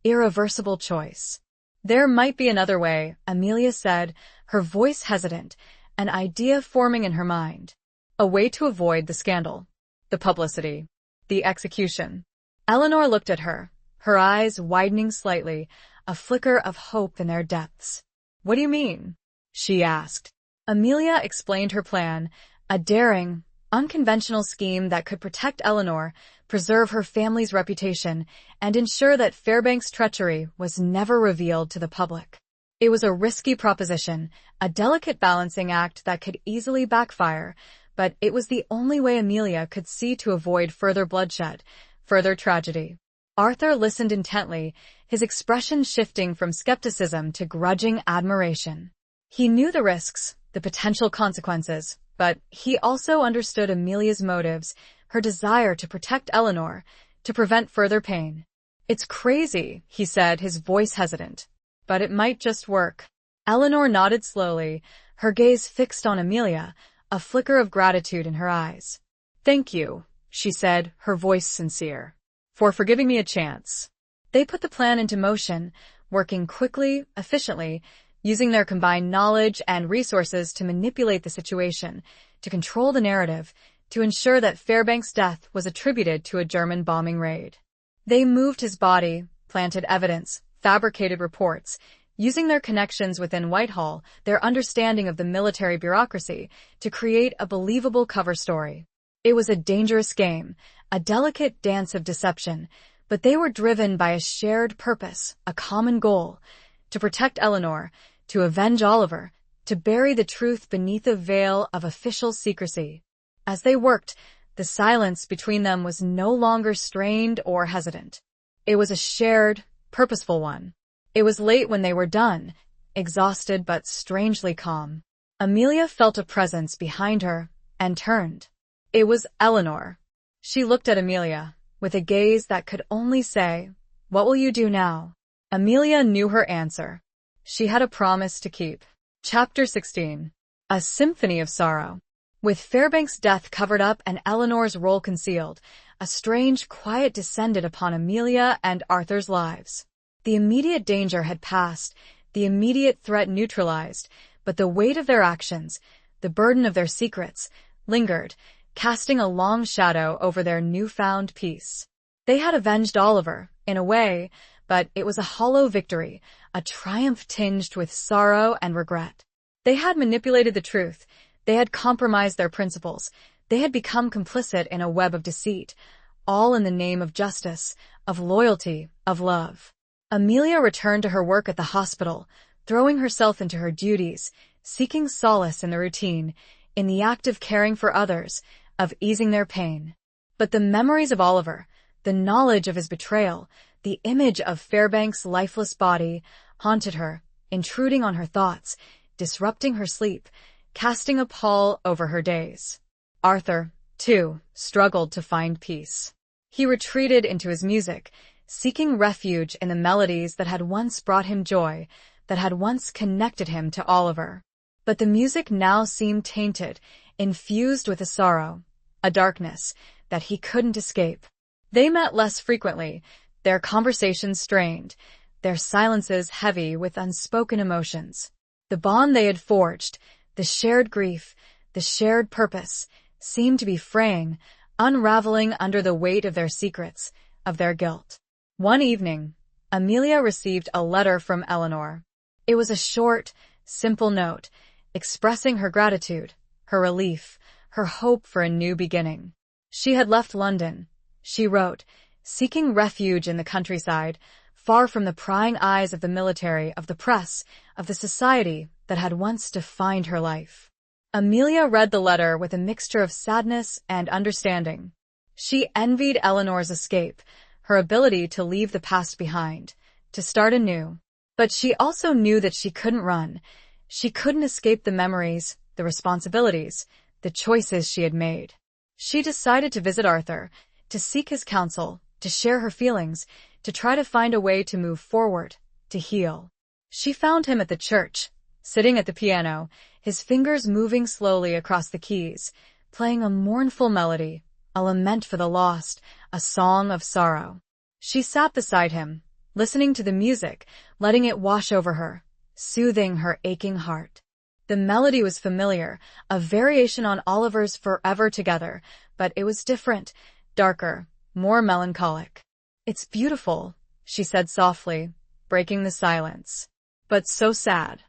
irreversible choice. There might be another way, Amelia said, her voice hesitant, an idea forming in her mind. A way to avoid the scandal, the publicity, the execution. Eleanor looked at her, her eyes widening slightly, a flicker of hope in their depths. "What do you mean?" she asked. Amelia explained her plan, a daring, unconventional scheme that could protect Eleanor, preserve her family's reputation, and ensure that Fairbanks' treachery was never revealed to the public. It was a risky proposition, a delicate balancing act that could easily backfire, but it was the only way Amelia could see to avoid further bloodshed, further tragedy. Arthur listened intently, his expression shifting from skepticism to grudging admiration. He knew the risks, the potential consequences, but he also understood Amelia's motives, her desire to protect Eleanor, to prevent further pain. "It's crazy," he said, his voice hesitant, "but it might just work." Eleanor nodded slowly, her gaze fixed on Amelia, a flicker of gratitude in her eyes. "Thank you," she said, her voice sincere, for giving me a chance." They put the plan into motion, working quickly, efficiently, using their combined knowledge and resources to manipulate the situation, to control the narrative, to ensure that Fairbanks' death was attributed to a German bombing raid. They moved his body, planted evidence, fabricated reports, using their connections within Whitehall, their understanding of the military bureaucracy, to create a believable cover story. It was a dangerous game, a delicate dance of deception, but they were driven by a shared purpose, a common goal: to protect Eleanor, to avenge Oliver, to bury the truth beneath a veil of official secrecy. As they worked, the silence between them was no longer strained or hesitant. It was a shared, purposeful one. It was late when they were done, exhausted but strangely calm. Amelia felt a presence behind her and turned. It was Eleanor. She looked at Amelia, with a gaze that could only say, "What will you do now?" Amelia knew her answer. She had a promise to keep. Chapter 16. A Symphony of Sorrow. With Fairbanks' death covered up and Eleanor's role concealed, a strange quiet descended upon Amelia and Arthur's lives. The immediate danger had passed, the immediate threat neutralized, but the weight of their actions, the burden of their secrets, lingered, casting a long shadow over their newfound peace. They had avenged Oliver, in a way, but it was a hollow victory, a triumph tinged with sorrow and regret. They had manipulated the truth, they had compromised their principles, they had become complicit in a web of deceit, all in the name of justice, of loyalty, of love. Amelia returned to her work at the hospital, throwing herself into her duties, seeking solace in the routine, in the act of caring for others, of easing their pain. But the memories of Oliver, the knowledge of his betrayal, the image of Fairbanks' lifeless body, haunted her, intruding on her thoughts, disrupting her sleep, casting a pall over her days. Arthur, too, struggled to find peace. He retreated into his music, seeking refuge in the melodies that had once brought him joy, that had once connected him to Oliver. But the music now seemed tainted, infused with a sorrow, a darkness, that he couldn't escape. They met less frequently, their conversations strained, their silences heavy with unspoken emotions. The bond they had forged, the shared grief, the shared purpose, seemed to be fraying, unraveling under the weight of their secrets, of their guilt. One evening, Amelia received a letter from Eleanor. It was a short, simple note, expressing her gratitude, her relief, her hope for a new beginning. She had left London, she wrote, seeking refuge in the countryside, far from the prying eyes of the military, of the press, of the society that had once defined her life. Amelia read the letter with a mixture of sadness and understanding. She envied Eleanor's escape, her ability to leave the past behind, to start anew. But she also knew that she couldn't run. She couldn't escape the memories, the responsibilities, the choices she had made. She decided to visit Arthur, to seek his counsel, to share her feelings, to try to find a way to move forward, to heal. She found him at the church, sitting at the piano, his fingers moving slowly across the keys, playing a mournful melody, a lament for the lost, a song of sorrow. She sat beside him, listening to the music, letting it wash over her, soothing her aching heart. The melody was familiar, a variation on Oliver's Forever Together, but it was different, darker, more melancholic. "It's beautiful," she said softly, breaking the silence. "But so sad."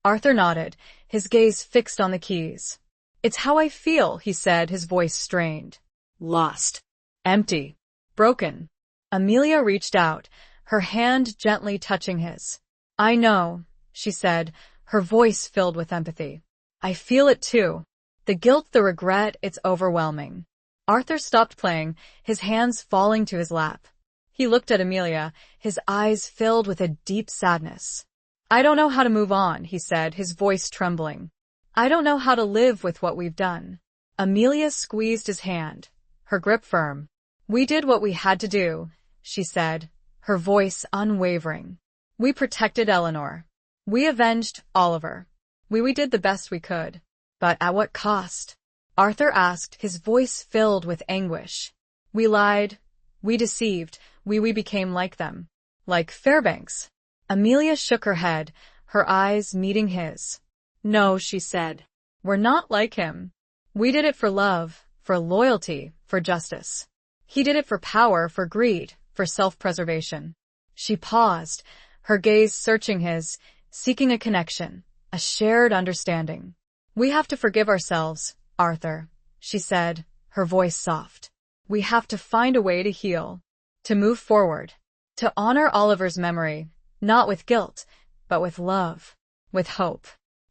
Arthur nodded, his gaze fixed on the keys. "It's how I feel," he said, his voice strained. Lost. Empty. Broken. Amelia reached out, her hand gently touching his. "I know," she said, her voice filled with empathy. "I feel it too. The guilt, the regret, it's overwhelming." Arthur stopped playing, his hands falling to his lap. He looked at Amelia, his eyes filled with a deep sadness. "I don't know how to move on," he said, his voice trembling. "I don't know how to live with what we've done." Amelia squeezed his hand, her grip firm. "We did what we had to do," she said, her voice unwavering. "We protected Eleanor. We avenged Oliver. We did the best we could. But at what cost?" Arthur asked, his voice filled with anguish. "We lied. We deceived. We became like them. Like Fairbanks." Amelia shook her head, her eyes meeting his. "No," she said. "We're not like him. We did it for love, for loyalty, for justice. He did it for power, for greed, for self-preservation." She paused, her gaze searching his, seeking a connection, a shared understanding. "We have to forgive ourselves, Arthur," she said, her voice soft. "We have to find a way to heal, to move forward, to honor Oliver's memory, not with guilt, but with love, with hope."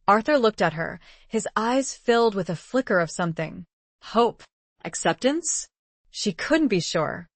Arthur looked at her, his eyes filled with a flicker of something. Hope? Acceptance? She couldn't be sure.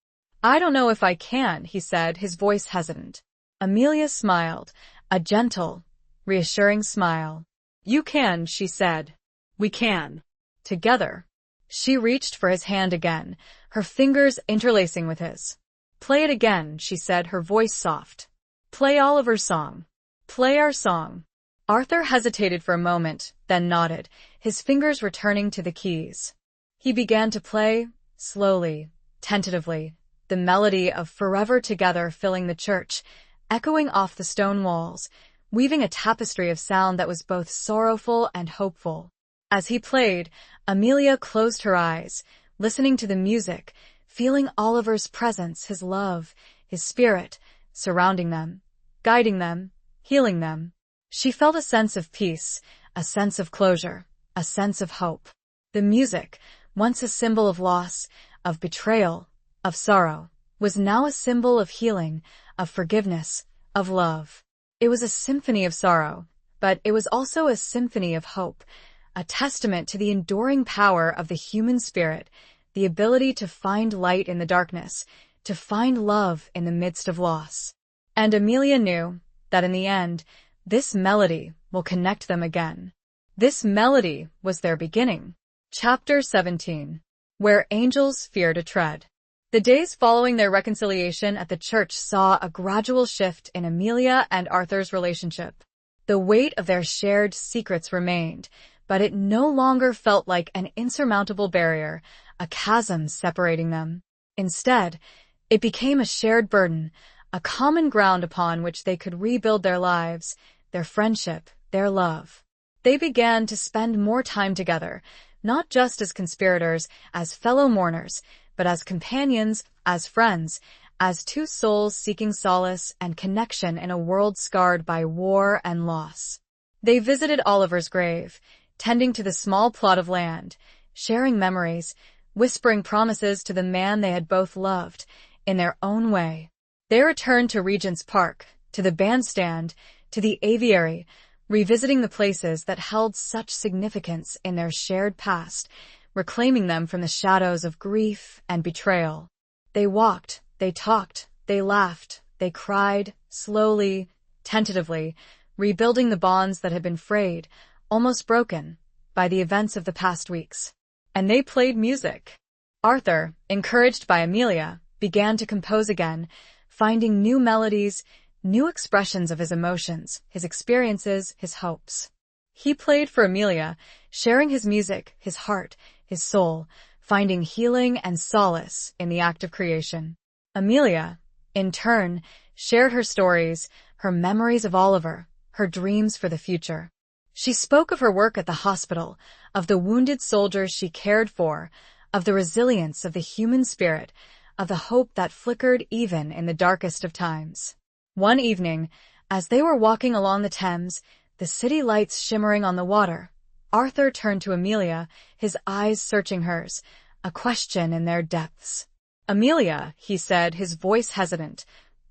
"I don't know if I can," he said, his voice hesitant. Amelia smiled, a gentle, reassuring smile. "You can," she said. "We can. Together." She reached for his hand again, her fingers interlacing with his. "Play it again," she said, her voice soft. "Play Oliver's song. Play our song." Arthur hesitated for a moment, then nodded, his fingers returning to the keys. He began to play, slowly, tentatively, the melody of Forever Together filling the church, echoing off the stone walls, weaving a tapestry of sound that was both sorrowful and hopeful. As he played, Amelia closed her eyes, listening to the music, feeling Oliver's presence, his love, his spirit, surrounding them, guiding them, healing them. She felt a sense of peace, a sense of closure, a sense of hope. The music, once a symbol of loss, of betrayal, of sorrow, was now a symbol of healing, of forgiveness, of love. It was a symphony of sorrow, but it was also a symphony of hope, a testament to the enduring power of the human spirit, the ability to find light in the darkness, to find love in the midst of loss. And Amelia knew that in the end, this melody will connect them again. This melody was their beginning. Chapter 17. Where Angels Fear to Tread. The days following their reconciliation at the church saw a gradual shift in Amelia and Arthur's relationship. The weight of their shared secrets remained, but it no longer felt like an insurmountable barrier, a chasm separating them. Instead, it became a shared burden, a common ground upon which they could rebuild their lives, their friendship, their love. They began to spend more time together, not just as conspirators, as fellow mourners, but as companions, as friends, as two souls seeking solace and connection in a world scarred by war and loss. They visited Oliver's grave, tending to the small plot of land, sharing memories, whispering promises to the man they had both loved, in their own way. They returned to Regent's Park, to the bandstand, to the aviary, revisiting the places that held such significance in their shared past, reclaiming them from the shadows of grief and betrayal. They walked, they talked, they laughed, they cried, slowly, tentatively, rebuilding the bonds that had been frayed, almost broken, by the events of the past weeks. And they played music. Arthur, encouraged by Amelia, began to compose again, finding new melodies, new expressions of his emotions, his experiences, his hopes. He played for Amelia, sharing his music, his heart, his soul, finding healing and solace in the act of creation. Amelia, in turn, shared her stories, her memories of Oliver, her dreams for the future. She spoke of her work at the hospital, of the wounded soldiers she cared for, of the resilience of the human spirit, of the hope that flickered even in the darkest of times. One evening, as they were walking along the Thames, the city lights shimmering on the water, Arthur turned to Amelia, his eyes searching hers, a question in their depths. "Amelia," he said, his voice hesitant,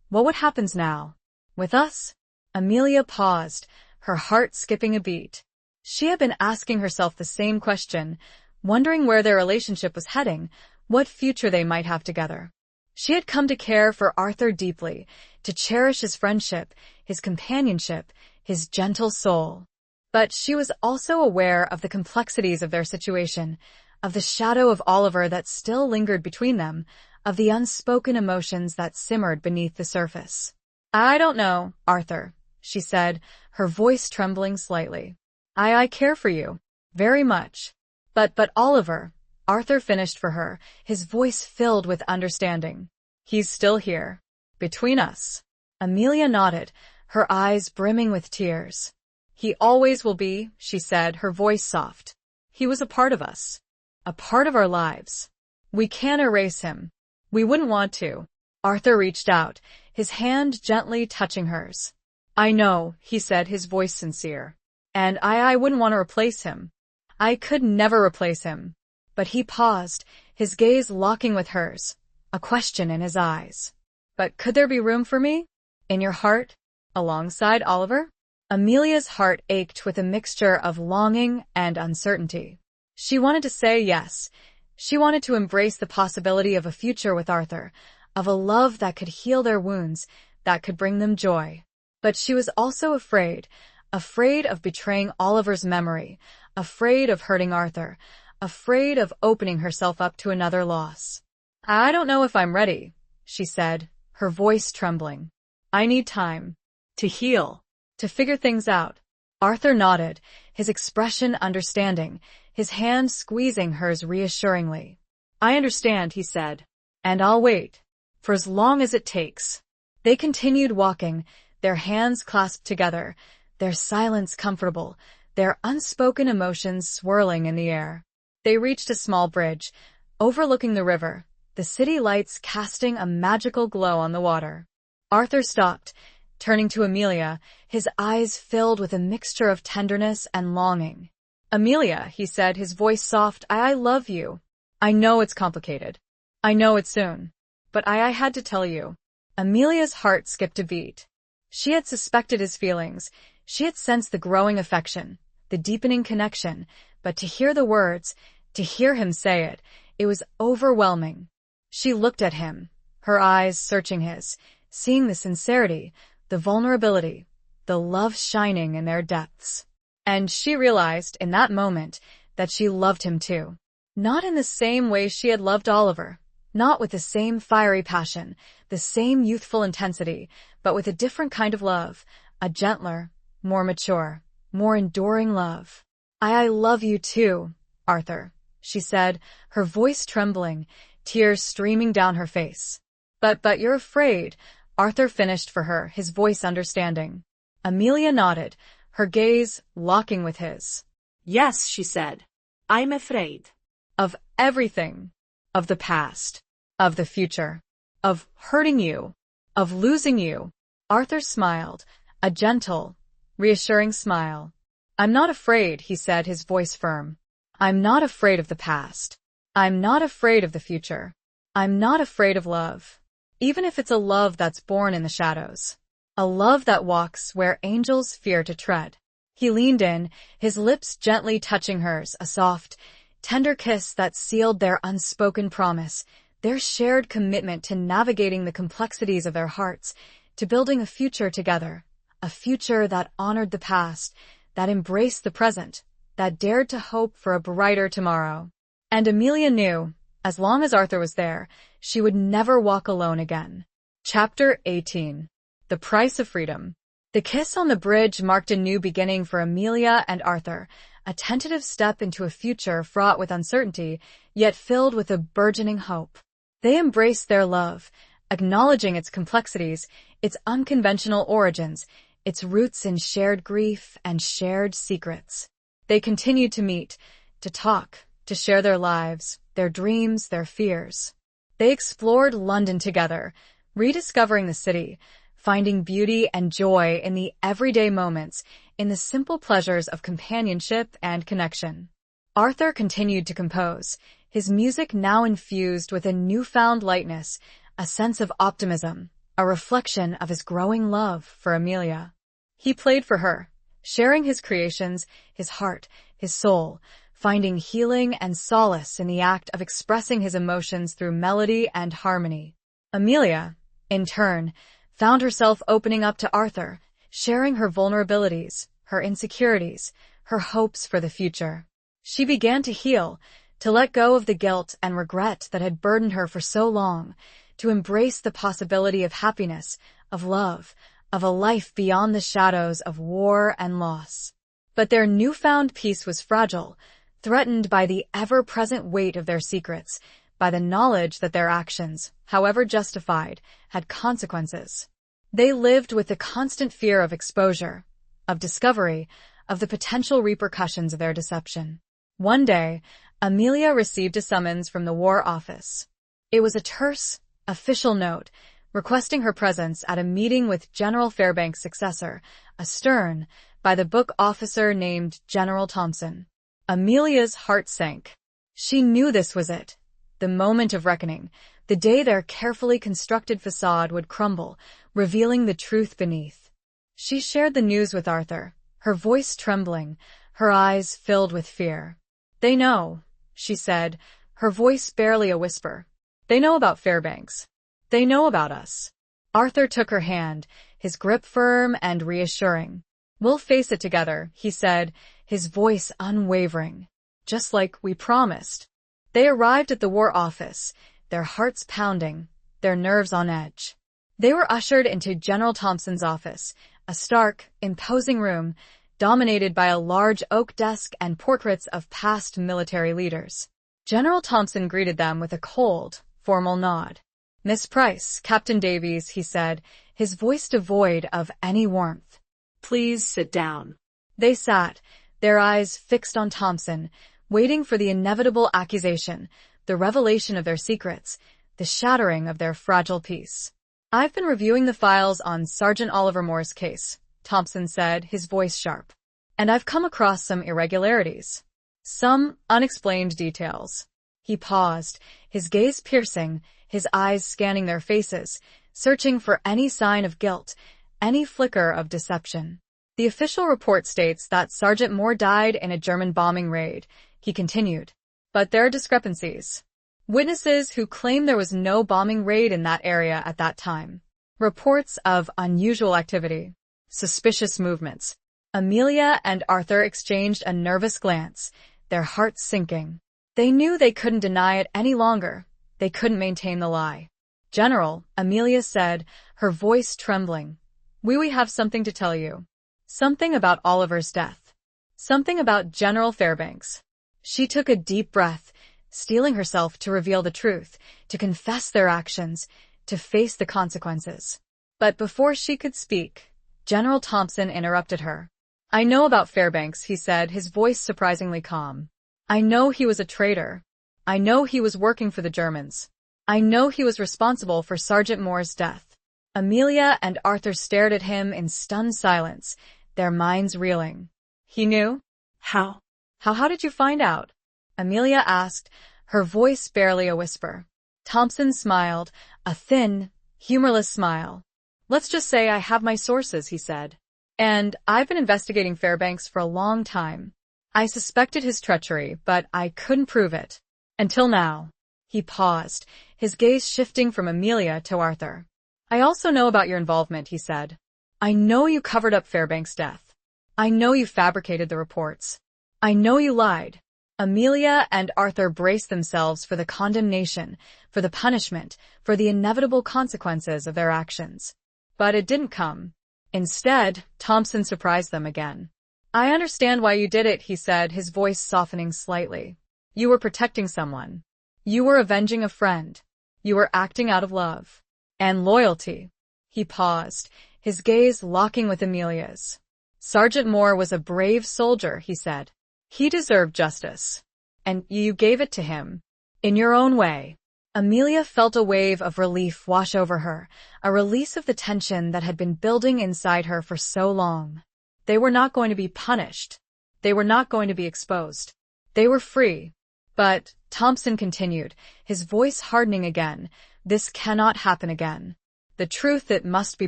"what happens now? With us?" Amelia paused, her heart skipping a beat. She had been asking herself the same question, wondering where their relationship was heading, what future they might have together. She had come to care for Arthur deeply, to cherish his friendship, his companionship, his gentle soul. But she was also aware of the complexities of their situation, of the shadow of Oliver that still lingered between them, of the unspoken emotions that simmered beneath the surface. "I don't know, Arthur," she said, her voice trembling slightly. I care for you. Very much. But Oliver," Arthur finished for her, his voice filled with understanding. "He's still here. Between us." Amelia nodded, her eyes brimming with tears. "He always will be," she said, her voice soft. "He was a part of us. A part of our lives. We can't erase him. We wouldn't want to." Arthur reached out, his hand gently touching hers. "I know," he said, his voice sincere. "And I wouldn't want to replace him. I could never replace him." But he paused, his gaze locking with hers, a question in his eyes. "But could there be room for me? In your heart? Alongside Oliver?" Amelia's heart ached with a mixture of longing and uncertainty. She wanted to say yes. She wanted to embrace the possibility of a future with Arthur, of a love that could heal their wounds, that could bring them joy. But she was also afraid of betraying Oliver's memory, afraid of hurting Arthur, afraid of opening herself up to another loss. "I don't know if I'm ready," she said, her voice trembling. "I need time. To heal. To figure things out." Arthur nodded, his expression understanding, his hand squeezing hers reassuringly. "I understand," he said. "And I'll wait. For as long as it takes." They continued walking, their hands clasped together, their silence comfortable, their unspoken emotions swirling in the air. They reached a small bridge, overlooking the river, the city lights casting a magical glow on the water. Arthur stopped, turning to Amelia, his eyes filled with a mixture of tenderness and longing. "Amelia," he said, his voice soft, I love you. I know it's complicated. I know it's soon. But I had to tell you." Amelia's heart skipped a beat. She had suspected his feelings. She had sensed the growing affection, the deepening connection, but to hear the words, to hear him say it, it was overwhelming. She looked at him, her eyes searching his, seeing the sincerity, the vulnerability, the love shining in their depths. And she realized in that moment that she loved him too. Not in the same way she had loved Oliver, not with the same fiery passion, the same youthful intensity, but with a different kind of love, a gentler, more mature, more enduring love. I love you too, Arthur," she said, her voice trembling, tears streaming down her face. But you're afraid," Arthur finished for her, his voice understanding. Amelia nodded, her gaze locking with his. "Yes," she said. "I'm afraid." "Of everything. Of the past. Of the future. Of hurting you. Of losing you." Arthur smiled, a gentle, reassuring smile. "I'm not afraid," he said, his voice firm. "I'm not afraid of the past. I'm not afraid of the future. I'm not afraid of love. Even if it's a love that's born in the shadows. A love that walks where angels fear to tread." He leaned in, his lips gently touching hers, a soft, tender kiss that sealed their unspoken promise, their shared commitment to navigating the complexities of their hearts, to building a future together, a future that honored the past, that embraced the present, that dared to hope for a brighter tomorrow. And Amelia knew, as long as Arthur was there, she would never walk alone again. Chapter 18. The Price of Freedom. The kiss on the bridge marked a new beginning for Amelia and Arthur, a tentative step into a future fraught with uncertainty, yet filled with a burgeoning hope. They embraced their love, acknowledging its complexities, its unconventional origins, its roots in shared grief and shared secrets. They continued to meet, to talk, to share their lives, their dreams, their fears. They explored London together, rediscovering the city, finding beauty and joy in the everyday moments, in the simple pleasures of companionship and connection. Arthur continued to compose, his music now infused with a newfound lightness, a sense of optimism, a reflection of his growing love for Amelia. He played for her, sharing his creations, his heart, his soul, finding healing and solace in the act of expressing his emotions through melody and harmony. Amelia, in turn, found herself opening up to Arthur, sharing her vulnerabilities, her insecurities, her hopes for the future. She began to heal, to let go of the guilt and regret that had burdened her for so long, to embrace the possibility of happiness, of love, of a life beyond the shadows of war and loss. But their newfound peace was fragile, threatened by the ever-present weight of their secrets, by the knowledge that their actions, however justified, had consequences. They lived with the constant fear of exposure, of discovery, of the potential repercussions of their deception. One day, Amelia received a summons from the War Office. It was a terse, official note, requesting her presence at a meeting with General Fairbanks' successor, a stern, by-the-book officer named General Thompson. Amelia's heart sank. She knew this was it, the moment of reckoning, the day their carefully constructed facade would crumble, revealing the truth beneath. She shared the news with Arthur, her voice trembling, her eyes filled with fear. "They know," she said, her voice barely a whisper. "They know about Fairbanks. They know about us." Arthur took her hand, his grip firm and reassuring. "We'll face it together," he said, his voice unwavering. "Just like we promised." They arrived at the War Office, their hearts pounding, their nerves on edge. They were ushered into General Thompson's office, a stark, imposing room, dominated by a large oak desk and portraits of past military leaders. General Thompson greeted them with a cold, formal nod. "Miss Price, Captain Davies," he said, his voice devoid of any warmth. "Please sit down." They sat, their eyes fixed on Thompson, waiting for the inevitable accusation, the revelation of their secrets, the shattering of their fragile peace. "I've been reviewing the files on Sergeant Oliver Moore's case," Thompson said, his voice sharp. "And I've come across some irregularities. Some unexplained details." He paused, his gaze piercing, his eyes scanning their faces, searching for any sign of guilt, any flicker of deception. "The official report states that Sergeant Moore died in a German bombing raid," he continued. "But there are discrepancies. Witnesses who claim there was no bombing raid in that area at that time. Reports of unusual activity. Suspicious movements." Amelia and Arthur exchanged a nervous glance, their hearts sinking. They knew they couldn't deny it any longer. They couldn't maintain the lie. "General," Amelia said, her voice trembling, we have something to tell you. Something about Oliver's death. Something about General Fairbanks." She took a deep breath, steeling herself to reveal the truth, to confess their actions, to face the consequences. But before she could speak, General Thompson interrupted her. "I know about Fairbanks," he said, his voice surprisingly calm. "I know he was a traitor. I know he was working for the Germans. I know he was responsible for Sergeant Moore's death." Amelia and Arthur stared at him in stunned silence, their minds reeling. "He knew? How? How did you find out?" Amelia asked, her voice barely a whisper. Thompson smiled, a thin, humorless smile. "Let's just say I have my sources," he said. "And I've been investigating Fairbanks for a long time. I suspected his treachery, but I couldn't prove it. Until now." He paused, his gaze shifting from Amelia to Arthur. "I also know about your involvement," he said. "I know you covered up Fairbanks' death. I know you fabricated the reports. I know you lied." Amelia and Arthur braced themselves for the condemnation, for the punishment, for the inevitable consequences of their actions. But it didn't come. Instead, Thompson surprised them again. "I understand why you did it," he said, his voice softening slightly. "You were protecting someone. You were avenging a friend. You were acting out of love. And loyalty. He paused, his gaze locking with Amelia's. Sergeant Moore was a brave soldier, he said. He deserved justice. And you gave it to him. In your own way. Amelia felt a wave of relief wash over her, a release of the tension that had been building inside her for so long. They were not going to be punished. They were not going to be exposed. They were free. But, Thompson continued, his voice hardening again, this cannot happen again. The truth that must be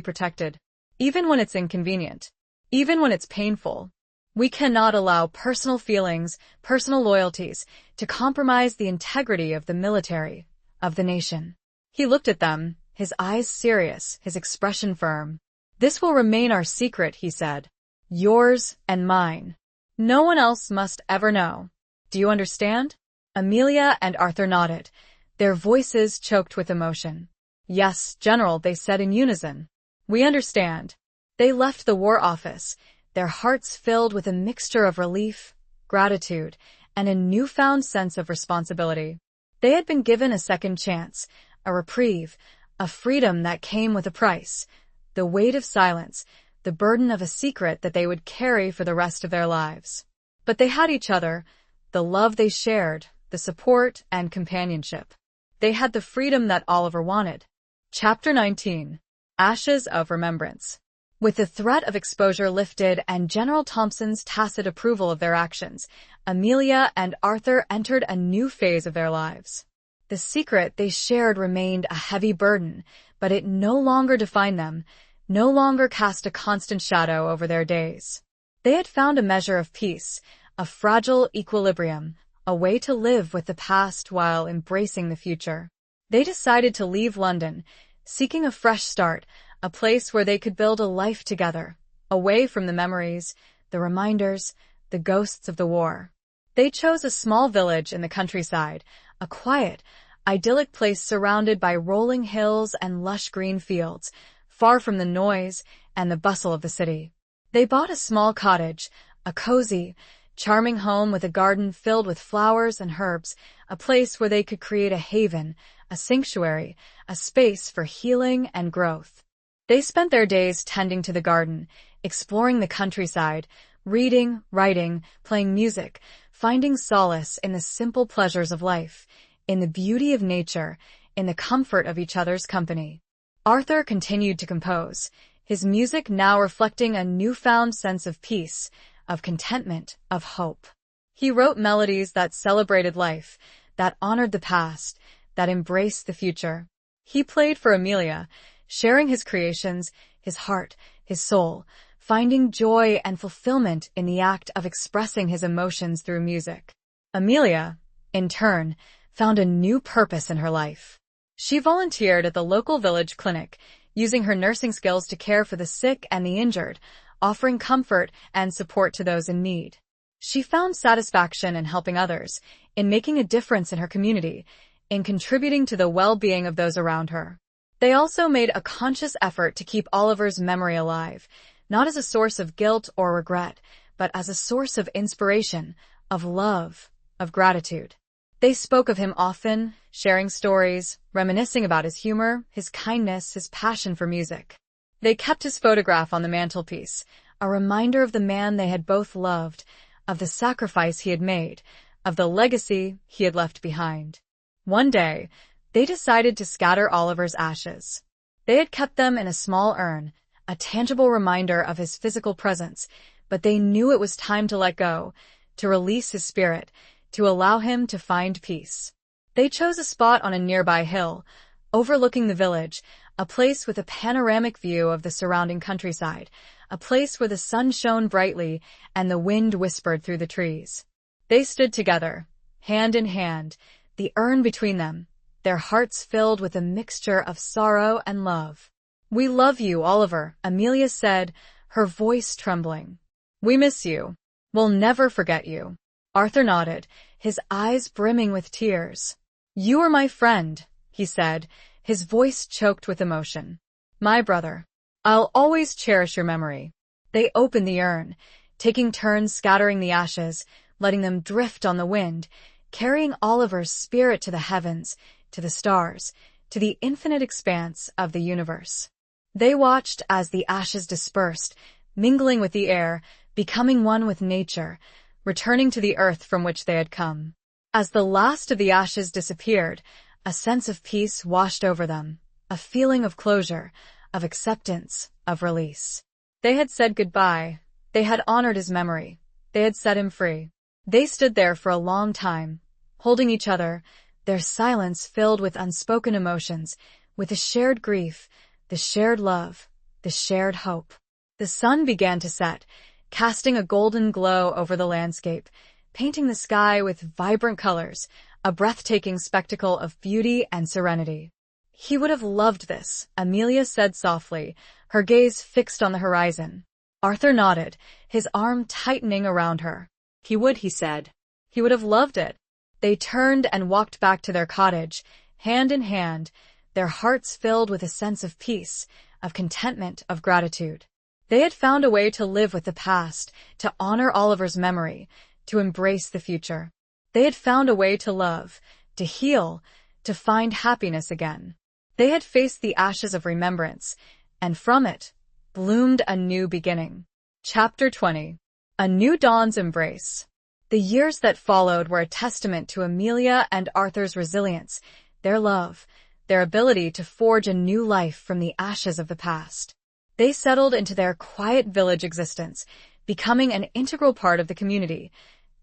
protected. Even when it's inconvenient. Even when it's painful. We cannot allow personal feelings, personal loyalties, to compromise the integrity of the military, of the nation. He looked at them, his eyes serious, his expression firm. This will remain our secret, he said. Yours and mine. No one else must ever know. Do you understand? Amelia and Arthur nodded, their voices choked with emotion. Yes, General, they said in unison. We understand. They left the War Office, their hearts filled with a mixture of relief, gratitude, and a newfound sense of responsibility. They had been given a second chance, a reprieve, a freedom that came with a price, the weight of silence, the burden of a secret that they would carry for the rest of their lives. But they had each other, the love they shared, the support and companionship. They had the freedom that Oliver wanted. Chapter 19. Ashes of Remembrance. With the threat of exposure lifted and General Thompson's tacit approval of their actions, Amelia and Arthur entered a new phase of their lives. The secret they shared remained a heavy burden, but it no longer defined them, no longer cast a constant shadow over their days. They had found a measure of peace, a fragile equilibrium, a way to live with the past while embracing the future. They decided to leave London, seeking a fresh start, a place where they could build a life together, away from the memories, the reminders, the ghosts of the war. They chose a small village in the countryside, a quiet, idyllic place surrounded by rolling hills and lush green fields, far from the noise and the bustle of the city. They bought a small cottage, a cozy, charming home with a garden filled with flowers and herbs, a place where they could create a haven, a sanctuary, a space for healing and growth. They spent their days tending to the garden, exploring the countryside, reading, writing, playing music, finding solace in the simple pleasures of life, in the beauty of nature, in the comfort of each other's company. Arthur continued to compose, his music now reflecting a newfound sense of peace, of contentment, of hope. He wrote melodies that celebrated life, that honored the past, that embraced the future. He played for Amelia, sharing his creations, his heart, his soul, finding joy and fulfillment in the act of expressing his emotions through music. Amelia, in turn, found a new purpose in her life. She volunteered at the local village clinic, using her nursing skills to care for the sick and the injured, offering comfort and support to those in need. She found satisfaction in helping others, in making a difference in her community, in contributing to the well-being of those around her. They also made a conscious effort to keep Oliver's memory alive, not as a source of guilt or regret, but as a source of inspiration, of love, of gratitude. They spoke of him often, sharing stories, reminiscing about his humor, his kindness, his passion for music. They kept his photograph on the mantelpiece, a reminder of the man they had both loved, of the sacrifice he had made, of the legacy he had left behind. One day, they decided to scatter Oliver's ashes. They had kept them in a small urn, a tangible reminder of his physical presence, but they knew it was time to let go, to release his spirit, to allow him to find peace. They chose a spot on a nearby hill, overlooking the village, a place with a panoramic view of the surrounding countryside, a place where the sun shone brightly and the wind whispered through the trees. They stood together, hand in hand, the urn between them, their hearts filled with a mixture of sorrow and love. "We love you, Oliver," Amelia said, her voice trembling. "We miss you. We'll never forget you." Arthur nodded, his eyes brimming with tears. "You are my friend," he said, his voice choked with emotion. "My brother. I'll always cherish your memory." They opened the urn, taking turns scattering the ashes, letting them drift on the wind, carrying Oliver's spirit to the heavens, to the stars, to the infinite expanse of the universe. They watched as the ashes dispersed, mingling with the air, becoming one with nature, returning to the earth from which they had come. As the last of the ashes disappeared, a sense of peace washed over them, a feeling of closure, of acceptance, of release. They had said goodbye. They had honored his memory. They had set him free. They stood there for a long time, holding each other, their silence filled with unspoken emotions, with the shared grief, the shared love, the shared hope. The sun began to set, casting a golden glow over the landscape, painting the sky with vibrant colors, a breathtaking spectacle of beauty and serenity. He would have loved this, Amelia said softly, her gaze fixed on the horizon. Arthur nodded, his arm tightening around her. He would, he said. He would have loved it. They turned and walked back to their cottage, hand in hand, their hearts filled with a sense of peace, of contentment, of gratitude. They had found a way to live with the past, to honor Oliver's memory, to embrace the future. They had found a way to love, to heal, to find happiness again. They had faced the ashes of remembrance, and from it bloomed a new beginning. Chapter 20. A New Dawn's Embrace. The years that followed were a testament to Amelia and Arthur's resilience, their love, their ability to forge a new life from the ashes of the past. They settled into their quiet village existence, becoming an integral part of the community,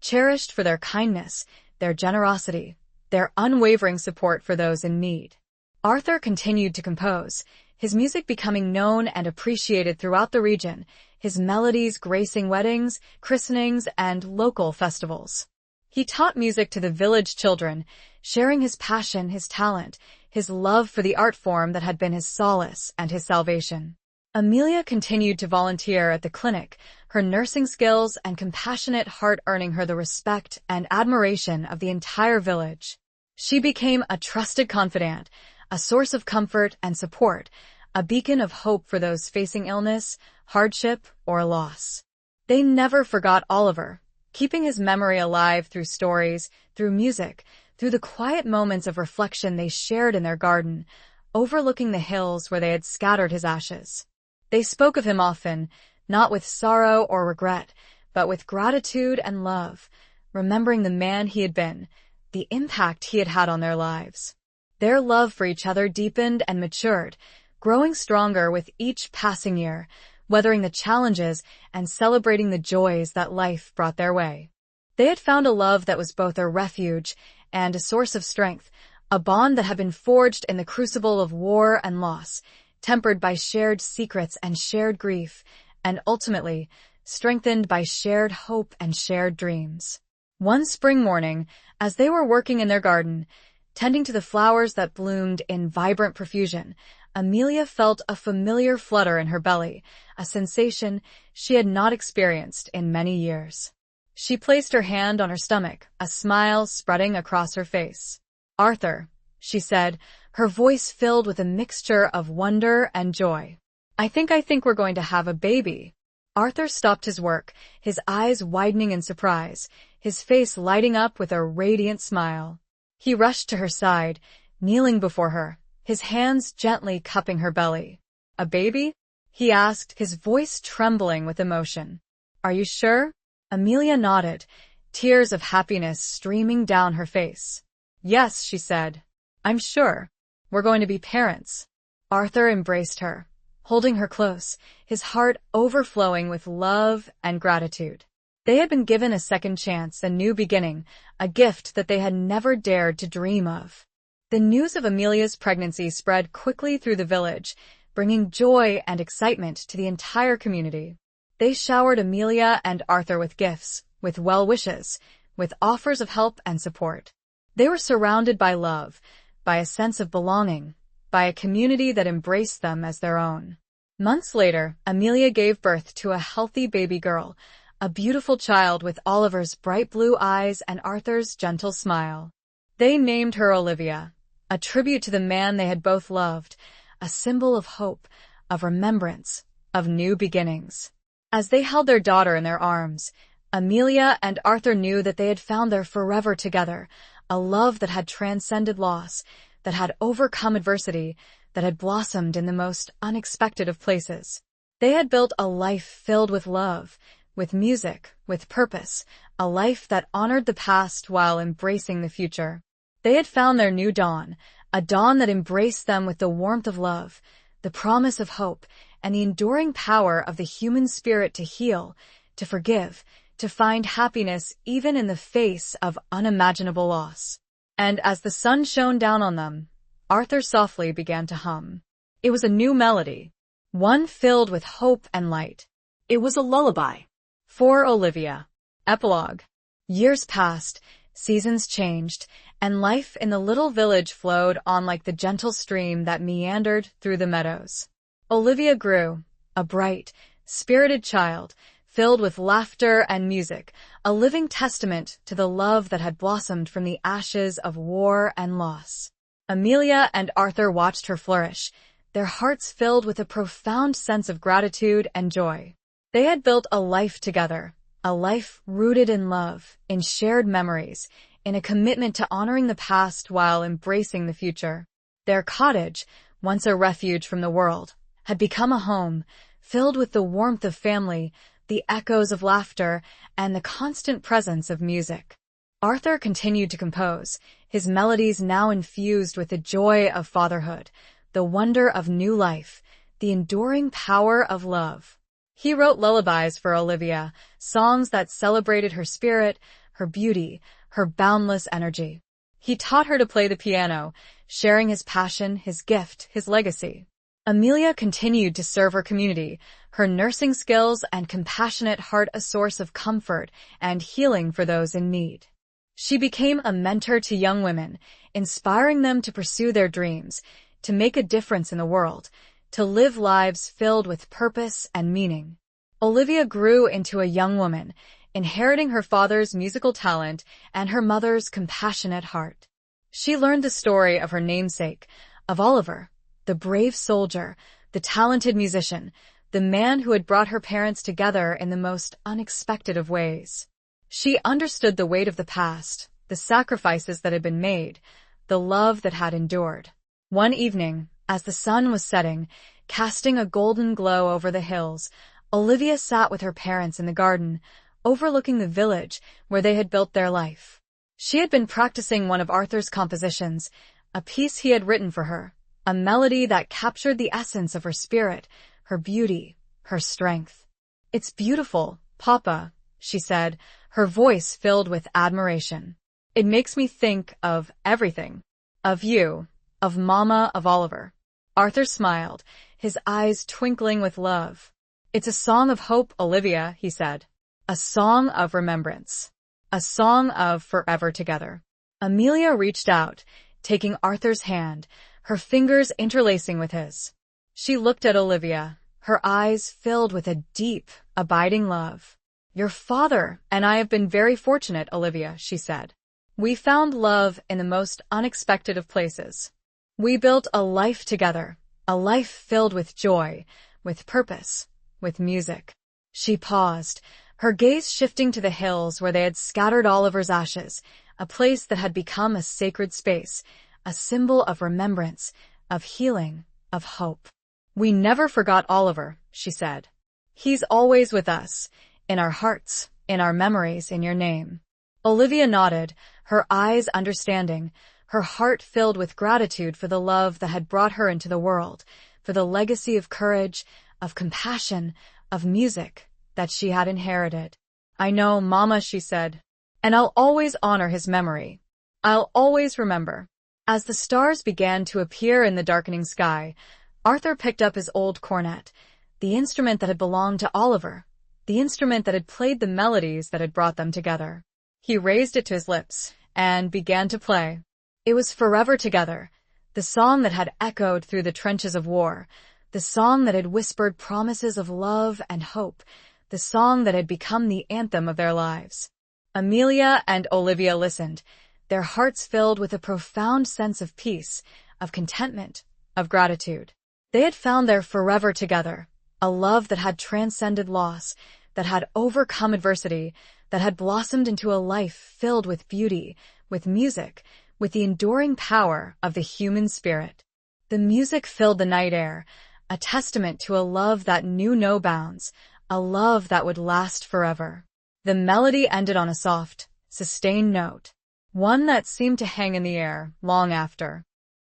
cherished for their kindness, their generosity, their unwavering support for those in need. Arthur continued to compose, his music becoming known and appreciated throughout the region, his melodies gracing weddings, christenings, and local festivals. He taught music to the village children, sharing his passion, his talent, his love for the art form that had been his solace and his salvation. Amelia continued to volunteer at the clinic, her nursing skills and compassionate heart earning her the respect and admiration of the entire village. She became a trusted confidant, a source of comfort and support, a beacon of hope for those facing illness, hardship, or loss. They never forgot Oliver, keeping his memory alive through stories, through music, through the quiet moments of reflection they shared in their garden, overlooking the hills where they had scattered his ashes. They spoke of him often, not with sorrow or regret, but with gratitude and love, remembering the man he had been, the impact he had had on their lives. Their love for each other deepened and matured, growing stronger with each passing year, weathering the challenges and celebrating the joys that life brought their way. They had found a love that was both a refuge and a source of strength, a bond that had been forged in the crucible of war and loss, tempered by shared secrets and shared grief, and ultimately strengthened by shared hope and shared dreams. One spring morning, as they were working in their garden, tending to the flowers that bloomed in vibrant profusion, Amelia felt a familiar flutter in her belly, a sensation she had not experienced in many years. She placed her hand on her stomach, a smile spreading across her face. "Arthur," she said, her voice filled with a mixture of wonder and joy. I think we're going to have a baby." Arthur stopped his work, his eyes widening in surprise, his face lighting up with a radiant smile. He rushed to her side, kneeling before her, his hands gently cupping her belly. "A baby?" he asked, his voice trembling with emotion. "Are you sure?" Amelia nodded, tears of happiness streaming down her face. "Yes," she said. "I'm sure. We're going to be parents." Arthur embraced her, holding her close, his heart overflowing with love and gratitude. They had been given a second chance, a new beginning, a gift that they had never dared to dream of. The news of Amelia's pregnancy spread quickly through the village, bringing joy and excitement to the entire community. They showered Amelia and Arthur with gifts, with well wishes, with offers of help and support. They were surrounded by love, by a sense of belonging, by a community that embraced them as their own. Months later, Amelia gave birth to a healthy baby girl, a beautiful child with Oliver's bright blue eyes and Arthur's gentle smile. They named her Olivia, a tribute to the man they had both loved, a symbol of hope, of remembrance, of new beginnings. As they held their daughter in their arms, Amelia and Arthur knew that they had found their forever together, a love that had transcended loss, that had overcome adversity, that had blossomed in the most unexpected of places. They had built a life filled with love, with music, with purpose, a life that honored the past while embracing the future. They had found their new dawn, a dawn that embraced them with the warmth of love, the promise of hope, and the enduring power of the human spirit to heal, to forgive, to find happiness even in the face of unimaginable loss. And as the sun shone down on them, Arthur softly began to hum. It was a new melody, one filled with hope and light. It was a lullaby. For Olivia. Epilogue. Years passed, seasons changed, and life in the little village flowed on like the gentle stream that meandered through the meadows. Olivia grew, a bright, spirited child, filled with laughter and music, a living testament to the love that had blossomed from the ashes of war and loss. Amelia and Arthur watched her flourish, their hearts filled with a profound sense of gratitude and joy. They had built a life together, a life rooted in love, in shared memories, in a commitment to honoring the past while embracing the future. Their cottage, once a refuge from the world, had become a home, filled with the warmth of family, the echoes of laughter, and the constant presence of music. Arthur continued to compose, his melodies now infused with the joy of fatherhood, the wonder of new life, the enduring power of love. He wrote lullabies for Olivia, songs that celebrated her spirit, her beauty, her boundless energy. He taught her to play the piano, sharing his passion, his gift, his legacy. Amelia continued to serve her community, her nursing skills and compassionate heart a source of comfort and healing for those in need. She became a mentor to young women, inspiring them to pursue their dreams, to make a difference in the world, to live lives filled with purpose and meaning. Olivia grew into a young woman, inheriting her father's musical talent and her mother's compassionate heart. She learned the story of her namesake, of Oliver, the brave soldier, the talented musician, the man who had brought her parents together in the most unexpected of ways. She understood the weight of the past, the sacrifices that had been made, the love that had endured. One evening, as the sun was setting, casting a golden glow over the hills, Olivia sat with her parents in the garden, overlooking the village where they had built their life. She had been practicing one of Arthur's compositions, a piece he had written for her, a melody that captured the essence of her spirit, her beauty, her strength. "It's beautiful, Papa," she said, her voice filled with admiration. "It makes me think of everything. Of you, of Mama, of Oliver." Arthur smiled, his eyes twinkling with love. "It's a song of hope, Olivia," he said. "A song of remembrance. A song of forever together." Amelia reached out, taking Arthur's hand, her fingers interlacing with his. She looked at Olivia, her eyes filled with a deep, abiding love. "Your father and I have been very fortunate, Olivia," she said. "We found love in the most unexpected of places. We built a life together, a life filled with joy, with purpose, with music." She paused, her gaze shifting to the hills where they had scattered Oliver's ashes, a place that had become a sacred space, a symbol of remembrance, of healing, of hope. "We never forgot Oliver," she said. "He's always with us, in our hearts, in our memories, in your name." Olivia nodded, her eyes understanding, her heart filled with gratitude for the love that had brought her into the world, for the legacy of courage, of compassion, of music that she had inherited. "I know, Mama," she said, "and I'll always honor his memory. I'll always remember." As the stars began to appear in the darkening sky, Arthur picked up his old cornet, the instrument that had belonged to Oliver, the instrument that had played the melodies that had brought them together. He raised it to his lips and began to play. It was Forever Together, the song that had echoed through the trenches of war, the song that had whispered promises of love and hope, the song that had become the anthem of their lives. Amelia and Olivia listened, their hearts filled with a profound sense of peace, of contentment, of gratitude. They had found their forever together, a love that had transcended loss, that had overcome adversity, that had blossomed into a life filled with beauty, with music, with the enduring power of the human spirit. The music filled the night air, a testament to a love that knew no bounds, a love that would last forever. The melody ended on a soft, sustained note, one that seemed to hang in the air long after